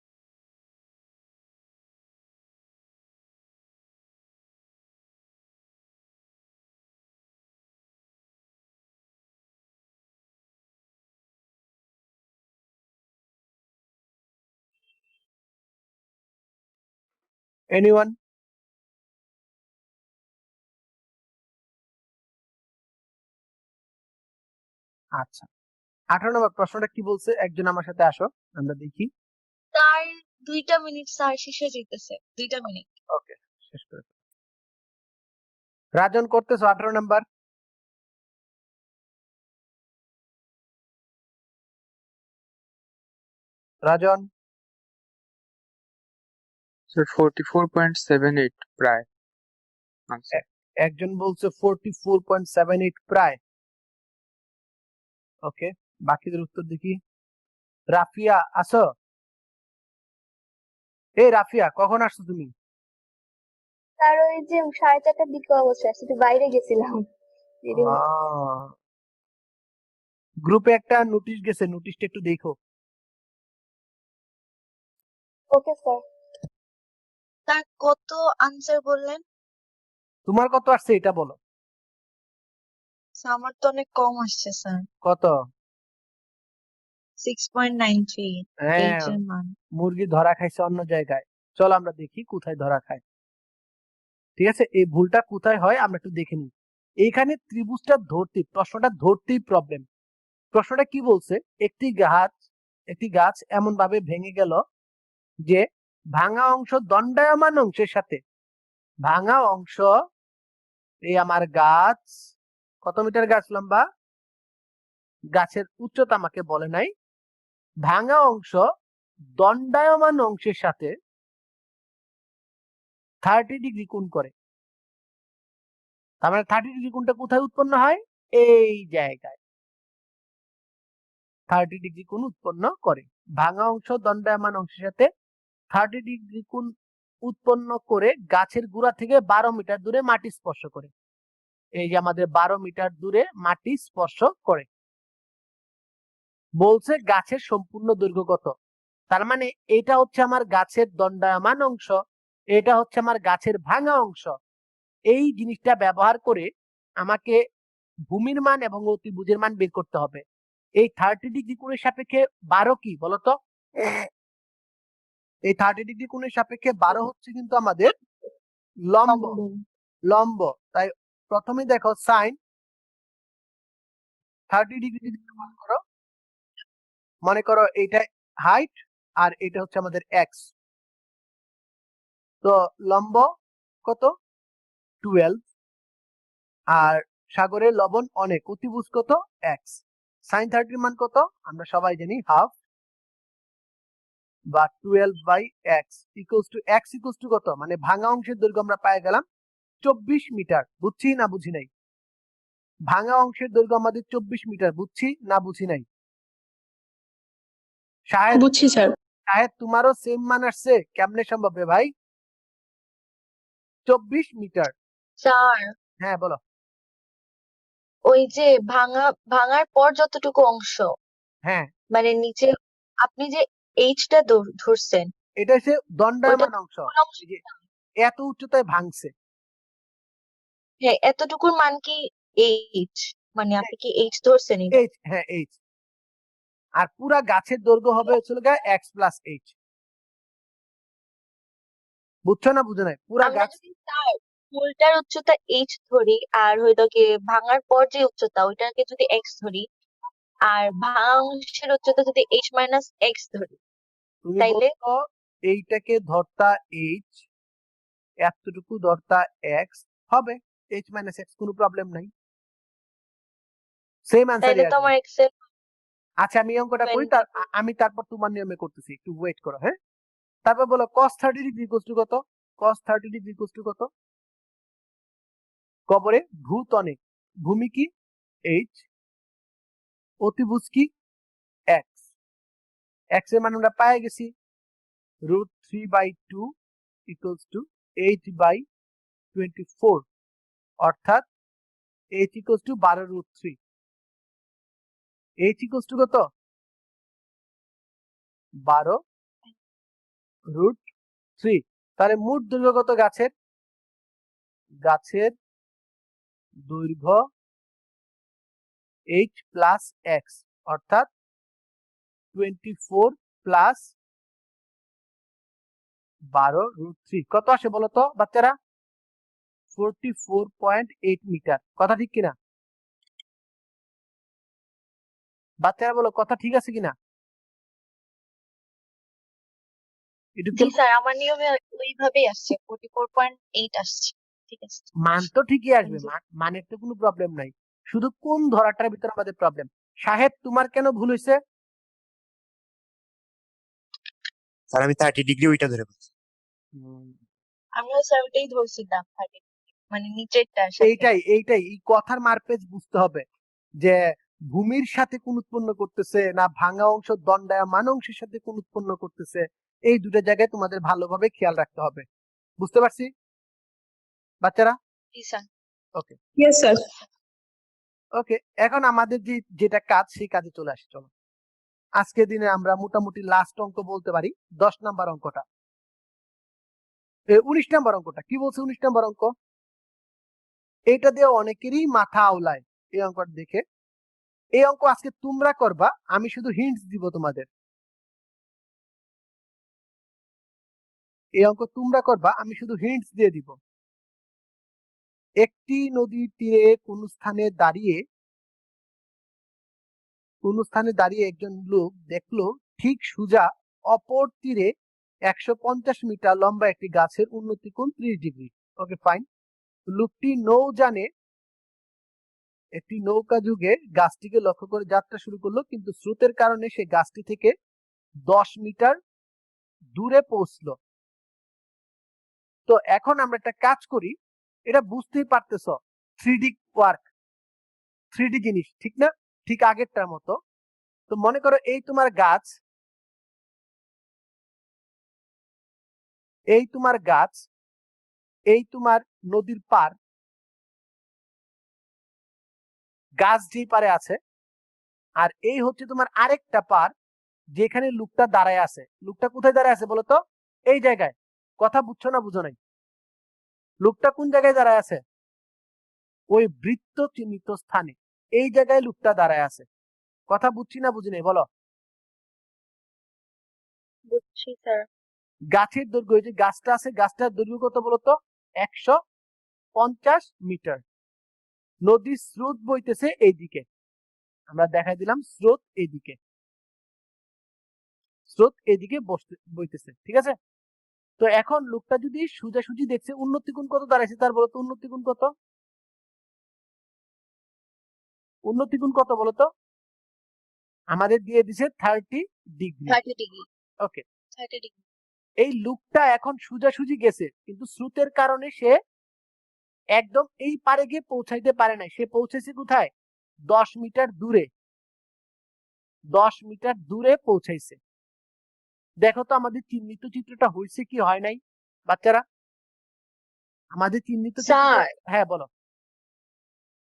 এনিওয়ান? আচ্ছা, 18 নম্বর প্রশ্নটা কি বলছে? একজন আমার সাথে আসো, আমরা দেখি। স্যার 2টা মিনিট স্যার, শেষ হয়ে যাইতেছে 2টা মিনিট। ওকে, শেষ করে ফেলো। রাজন করতেছো 18 নাম্বার? রাজন? স্যার 44.78 প্রায় আনসার। একজন বলছে 44.78 প্রায়। ওকে, বাকিদের উত্তর দেখি। রাফিয়া আসো? এই রাফিয়া, কখন আসছো তুমি? স্যার ওই যে 4:30টার দিকে অবশ্যই আসছে, একটু বাইরে গেছিলাম। গ্রুপে একটা নোটিশ গেছে, নোটিশটা একটু দেখো। Okay sir. স্যার কত আনসার বললেন? তোমার কত আসছে এটা বলো। স্যার আমার তো অনেক কম আসছে স্যার। কত? 6.93 হ্যাঁ, এইচ এর মান। মুরগি ধরা খাইছে অন্য জায়গায়। চলো আমরা দেখি কোথায় ধরা খায়। ঠিক আছে, এই ভুলটা কোথায় হয় আমরা একটু দেখে নিই। এইখানে ত্রিভুজটা ধরতে, প্রশ্নটা ধরতেই প্রবলেম। প্রশ্নটা কি বলছে? একটি গাছ এমন ভাবে ভেঙে গেল যে ভাঙা অংশ দণ্ডায়মান অংশের সাথে, ভাঙা অংশ, এই আমার গাছ কত মিটার গাছ লম্বা? গাছের উচ্চতা আমাকে বলে নাই। ভাঙা অংশ দণ্ডায়মান অংশের সাথে 30 ডিগ্রি কোণ করে। তার মানে 30 ডিগ্রি কোণটা কোথায় উৎপন্ন হয়? এই জায়গায় 30 ডিগ্রি কোণ উৎপন্ন করে। ভাঙা অংশ দণ্ডায়মান অংশের সাথে 30 ডিগ্রি কোণ উৎপন্ন করে গাছের গোড়া থেকে 12 মিটার দূরে মাটি স্পর্শ করে। এই যে আমাদের 12 মিটার দূরে মাটি স্পর্শ করে। বলছে গাছের সম্পূর্ণ দৈর্ঘ্য কত। তার মানে এটা হচ্ছে আমার গাছের দণ্ডায়মান অংশ, এটা হচ্ছে আমার গাছের ভাঙা অংশ। এই জিনিসটা ব্যবহার করে আমাকে ভূমির মান এবং অতিভুজের মান বের করতে হবে। এই 30 ডিগ্রি কোণের সাপেক্ষে 12 কি বলতো? এই 30 ডিগ্রি কোণের সাপেক্ষে 12 হচ্ছে কিন্তু আমাদের লম্ব। লম্ব। তাই প্রথমে দেখো সাইন 30 ডিগ্রি যদি ব্যবহার করো, মনে করো এইটা হাইট আর এটা হচ্ছে আমাদের এক্স। তো লম্ব কত? 12। আর সাগরের লবণ অনেক, অতিভুজ কত? এক্স। সাইন 30 মান কত? আমরা সবাই জানি হাফ বা 12/x equals to x equals to কত? মানে ভাঙা অংশের দৈর্ঘ্য আমরা পেয়ে গেলাম 24 মিটার। বুঝছি না বুঝি নাই? ভাঙা অংশের দৈর্ঘ্য আমাদের 24 মিটার। বুঝছি না বুঝি নাই? শাহেদ, বুঝছি স্যার। শাহেদ তোমারও সেম মান আসছে? কেমনে সম্ভব রে ভাই? 24 মিটার। স্যার হ্যাঁ বলো। ওই যে ভাঙার পর যতটুকু অংশ, হ্যাঁ, মানে নিচে আপনি যে এইচটা ধরছেন, এটা হচ্ছে ওইটা দণ্ডায়মান অংশ। কোন অংশ? এই যে এত উচ্চতায় ভাঙছে। হ্যাঁ, এতটুকুর মান কি এইচ? মানে আপনি কি এইচ ধরছেন এটা? এইচ, হ্যাঁ এইচ। আর পুরা গাছের দৈর্ঘ্য হবে হচ্ছে এক্স প্লাস এইচ। বুঝছো না বুঝো নাই? পুরা আমরা গাছ যদি তার ফুলটার উচ্চতা এইচ ধরি, আর হয়তো কি ভাঙার পর যে উচ্চতা ওইটাকে যদি এক্স ধরি, আর ভাঙা অংশের উচ্চতা যদি এইচ মাইনাস এক্স ধরি, তুমি তাইলে বলছো এইটাকে ধরতা এইচ, এতটুকু ধরতা এক্স হবে, এইচ মাইনাস এক্স, কোনো প্রবলেম নাই, সেম তাইলে অ্যান্সারই তো আসবে। আমার এক্স এর আচ্ছা আমি অঙ্কটা করি, 20। আমি তারপর তোমার নিয়মে করতেছি, একটু ওয়েট করো। হ্যাঁ, তারপর বলো cos 30 ডিগ্রি ইকুয়ালস টু কত? cos 30 ডিগ্রি ইকুয়ালস টু কত? কবরে ভূতনে ভূমি কি? এইচ, অতিভুজ কি? এক্স। এক্স এর মান আমরা পেয়ে গেছি √3/2 ইকুয়ালস টু 8/24, অর্থাৎ H equals two 12√3। H equals to কত? 12√3। তাহলে মোট দৈর্ঘ্য কত গাছের? গাছের দৈর্ঘ্য এইচ প্লাস এক্স, অর্থাৎ 24 প্লাস 12√3 কত আসে বলো তো বাচ্চারা? 44.8 মিটার। কথা ঠিক কিনা বাচ্চারা? বলো কথা ঠিক আছে কিনা? একটু জি স্যার, আমার নিয়মে ওইভাবেই আসছে, 44.8 আসছে। ঠিক আছে। মান তো ঠিকই আসবে, মানের তো কোনো প্রবলেম নাই, শুধু কোন ধরাটার ভিতরে আমাদের প্রবলেম। শাহেদ তোমার কেন ভুল হয়েছে? স্যার আমি 30 ডিগ্রি ওইটা ধরে বলছি। আমিও স্যার ওইটাই ধরছিলাম, 30, মানে নিচেরটার সাথে। এইটাই এই কথার মারপেজ বুঝতে হবে যে ভূমির সাথে কোন উৎপন্ন করতেছে না ভাঙা অংশ দণ্ডায়মান অংশের সাথে কোন উৎপন্ন করতেছে, এই দুটো জায়গায় তোমাদের ভালোভাবে খেয়াল রাখতে হবে। বুঝতে পারছি বাচ্চারা? জি sir. Okay yes sir. Okay, এখন আমাদের যেটা কাজ সেই কাজে চলে আসি। চলো আজকের দিনে আমরা মোটামুটি লাস্ট অঙ্ক বলতে পারি 10 নাম্বার অঙ্কটা। 19 নাম্বার অঙ্কটা কি বলছে? 19 নাম্বার অঙ্ক, এইটা দিয়ে অনেকেরই মাথা আওলায় এই অঙ্কটা দেখে। এই অঙ্ক আজকে তোমরা করবা, আমি শুধু হিন্টস দিব তোমাদের। এই অঙ্ক তোমরা করবা, আমি শুধু হিন্টস দিয়ে দিব। একটি নদীর তীরে কোন স্থানে দাঁড়িয়ে একজন লোক দেখলো ঠিক সোজা অপর তীরে 150 মিটার লম্বা একটি গাছের উন্নতি কোণ 30 ডিগ্রি। Okay fine. লোকটি নৌযানে একটি নৌকা যুগে গাছটিকে লক্ষ্য করে যাত্রা শুরু করলো, কিন্তু স্রোতের কারণে সে গাছটি থেকে 10 মিটার দূরে পৌঁছলো। তো এখন আমরা একটা কাজ করি, এটা বুঝতেই পারতেছ 3D ওয়ার্ক, 3D জিনিস, ঠিক না? ঠিক আগেরটার মতো। তো মনে করো এই তোমার গাছ, এই তোমার গাছ, এই তোমার নদীর পার, গাছ যেই পারে আছে আর এই হচ্ছে তোমার আরেকটা পার যেখানে লুকটা দাঁড়ায় আছে। লুকটা কোথায় দাঁড়ায় আছে বলো তো? এই জায়গায়। কথা বুঝছো না বুঝো নাই? লুকটা কোন জায়গায় দাঁড়ায় আছে? ওই বৃত্ত চিহ্নিত স্থানে, এই জায়গায় লুকটা দাঁড়ায় আছে। কথা বুঝছি না বুঝি নাই বলো? বুঝছি স্যার। গাছের দৈর্ঘ্য, এই যে গাছটা আছে, গাছটার দৈর্ঘ্য কত বলতো? 150 মিটার। নদীর স্রোত বইতেছে এইদিকে, আমরা দেখাই দিলাম স্রোত এইদিকে, স্রোত এইদিকে বইতেছে, ঠিক আছে? তো এখন লোকটা যদি সোজাসুজি দেখছে, উন্নতি কোণ কত দাঁড়াইছে তার বলতো? উন্নতি কোণ কত? উন্নতি কোণ কত বলতো? আমাদের দিয়ে দিছে 30 ডিগ্রি। 30 ডিগ্রি। ওকে, 30 ডিগ্রি। এই লুকটা এখন সোজাসুজি গেছে, কিন্তু স্রোতের কারণে সে একদম এই পারে গিয়ে পৌঁছাইতে পারে নাই। সে পৌঁছেছে কোথায়? 10 মিটার দূরে। 10 মিটার দূরে পৌঁছাইছে। দেখো তো আমাদের চিহ্নিত চিত্রটা হয়েছে কি হয় নাই বাচ্চারা? আমাদের চিহ্নিত স্যার, হ্যাঁ বলো।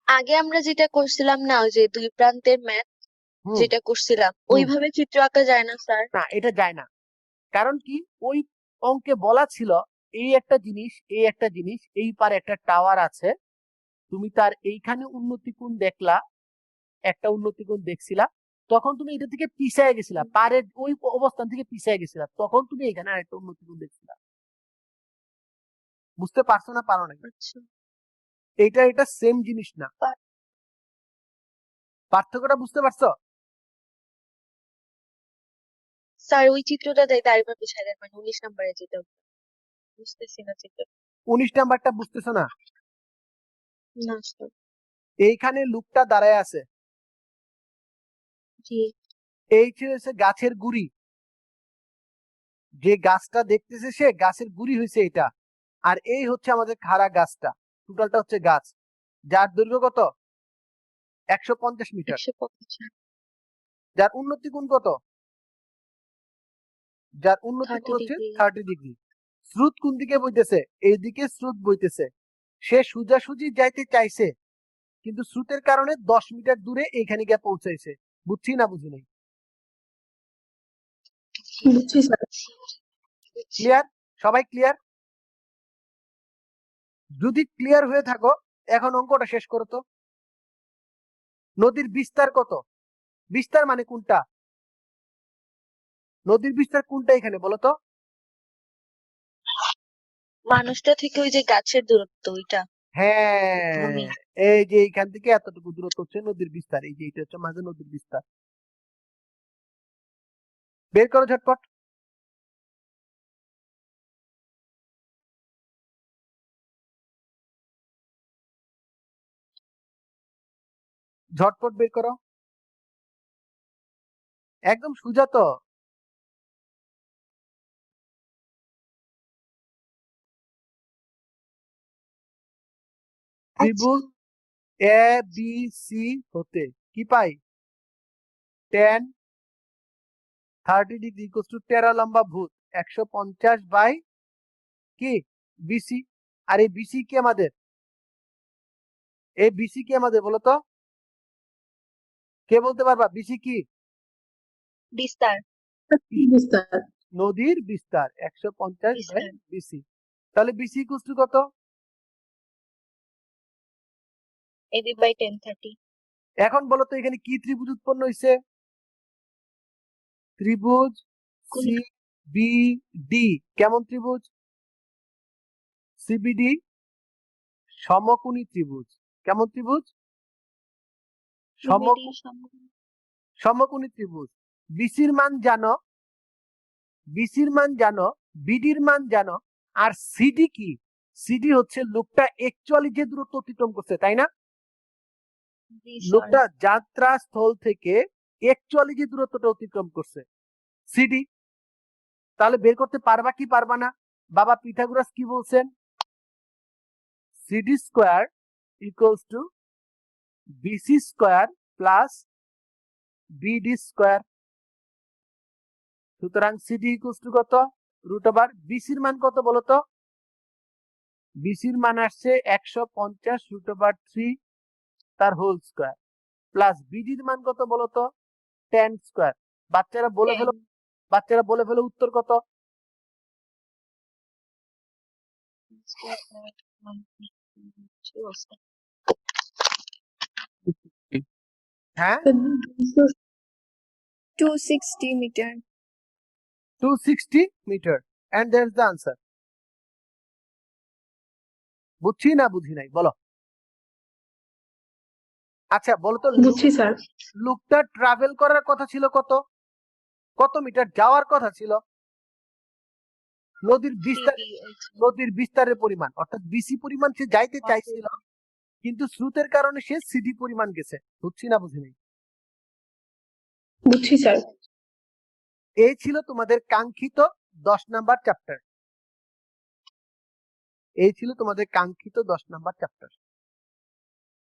আগে আমরা যেটা করছিলাম না, ওই যে দুই প্রান্তের ম্যাথ হুম, যেটা করছিলাম, ওইভাবে চিত্র আঁকা যায় না স্যার? না এটা যায় না। কারণ কি, ওই অঙ্কে বলা ছিল এই একটা জিনিস, এই একটা জিনিস, এই পারে একটা টাওয়ার আছে, তুমি তার এইখানে উন্নতি কোণ দেখলা, একটা উন্নতি কোণ দেখছিলা, তখন তুমি এটা থেকে পিছায় গেছিলা, পারের ওই অবস্থান থেকে পিছায় গেছিলা, তখন তুমি এখানে আরেকটা উন্নতি কোণ দেখছিলা। বুঝতে পারছো না পারো না? আচ্ছা। এটা সেম জিনিস না। পার্থক্যটা বুঝতে পারছো? স্যার ওই চিত্রটা দেয় তারিফা পিছায় দেন, মানে 19 নম্বরে যেটা, বুঝতেছি না চিত্র। 19 নাম্বারটা বুঝতেছো না? না স্যার। এইখানে লুকটা দাঁড়ায় আছে, জি। এই হচ্ছে গাছের গুড়ি, যে গাছটা দেখতেছে সে গাছের গুড়ি হয়েছে এটা। আর এই হচ্ছে আমাদের খাড়া গাছটা, টোটালটা হচ্ছে গাছ, যার দৈর্ঘ্য কত? 150 মিটার। 150। যার উন্নতি কোণ কত? যার উন্নতি কোণ 30 হচ্ছে ডিগ্রি। 30 ডিগ্রি। স্রোত কোন দিকে বইতেছে? এইদিকে স্রোত বইতেছে। সে সোজাসুজি যাইতে চাইছে, কিন্তু স্রোতের কারণে 10 মিটার দূরে এইখানে গিয়ে পৌঁছাইছে। বুঝছি না বুঝি নাই? বুঝছি স্যার। ক্লিয়ার? সবাই ক্লিয়ার? যদি ক্লিয়ার হয়ে থাকো, এখন অঙ্কটা শেষ করো তো। নদীর বিস্তার কত? বিস্তার মানে কোনটা? নদীর বিস্তার কোনটা এখানে বলো তো? মানুষটা থেকে ওই যে গাছের দূরত্ব, ওইটা। হ্যাঁ, এই যে এইখান থেকে এতটুকু দূরত্ব হচ্ছে নদীর বিস্তার। এই যে এটা হচ্ছে মাঝে নদীর বিস্তার। বের করো ঝটপট। ঝটপট বের করো, একদম সোজা তো। ত্রিভুজ এ বি সি হতে কি পাই? tan 30 ডিগ্রি ইকুয়ালস টু 13 লম্বা ভূত 150 বাই কি বিসি। আর এই বিসি কি আমাদের? এই বিসি কি আমাদের বলো তো? কে বলতে পারবা বিসি কি? বিস্তার। বিস্তার। নদীর বিস্তার 150 বাই বিস্তার। বিসি। তাহলে বিসি ইকুয়ালস টু কত? AB by 1030। এখন বলো তো এখানে কি ত্রিভুজ উৎপন্ন হয়েছে? ত্রিভুজ সি বি ডি। কেমন ত্রিভুজ? সিবিডি সমকোণী ত্রিভুজ। কেমন ত্রিভুজ? সমকোণী ত্রিভুজ। বিসির মান জানো, বিসির মান জানো, বিডির মান জানো, আর সিডি কি? সিডি হচ্ছে লোকটা অ্যাকচুয়ালি যে দূরত্ব অতিক্রম করছে, তাই না? লোকটা যাত্রা স্থল থেকে অ্যাকচুয়ালি যে দূরত্বটা অতিক্রম করছে, সিডি। তাহলে বের করতে পারবা কি পারবা না? বাবা পিথাগোরাস কি বলছেন? CD square equals to BC square plus BD square. সুতরাং সিডি ইকুয়ালস টু কত? রুট ওভার বিসির মান কত বলতো? বিসির মান আসছে 150 √3 তার হোল স্কয়ার। প্লাস বিডির মান কত বলো তো 10 স্কয়ার। বাচ্চারা বলে ফেলো উত্তর কত? হ্যাঁ 260 meter. 260 metre and that's the answer. বুঝছি না বুঝি নাই বলো। আচ্ছা বলো তো বুঝছি স্যার। লোকটা ট্রাভেল করার কথা ছিল কত মিটার যাওয়ার কথা ছিল? নদীর বিস্তারের পরিমাণ অর্থাৎ বিসি পরিমাণ সে যাইতে চাইছিল, কিন্তু স্রোতের কারণে সে সিডি পরিমাণ গেছে। বুঝছি না বুঝি নাই? বুঝছি স্যার। এই ছিল তোমাদের কাঙ্ক্ষিত 10 নাম্বার চ্যাপ্টার।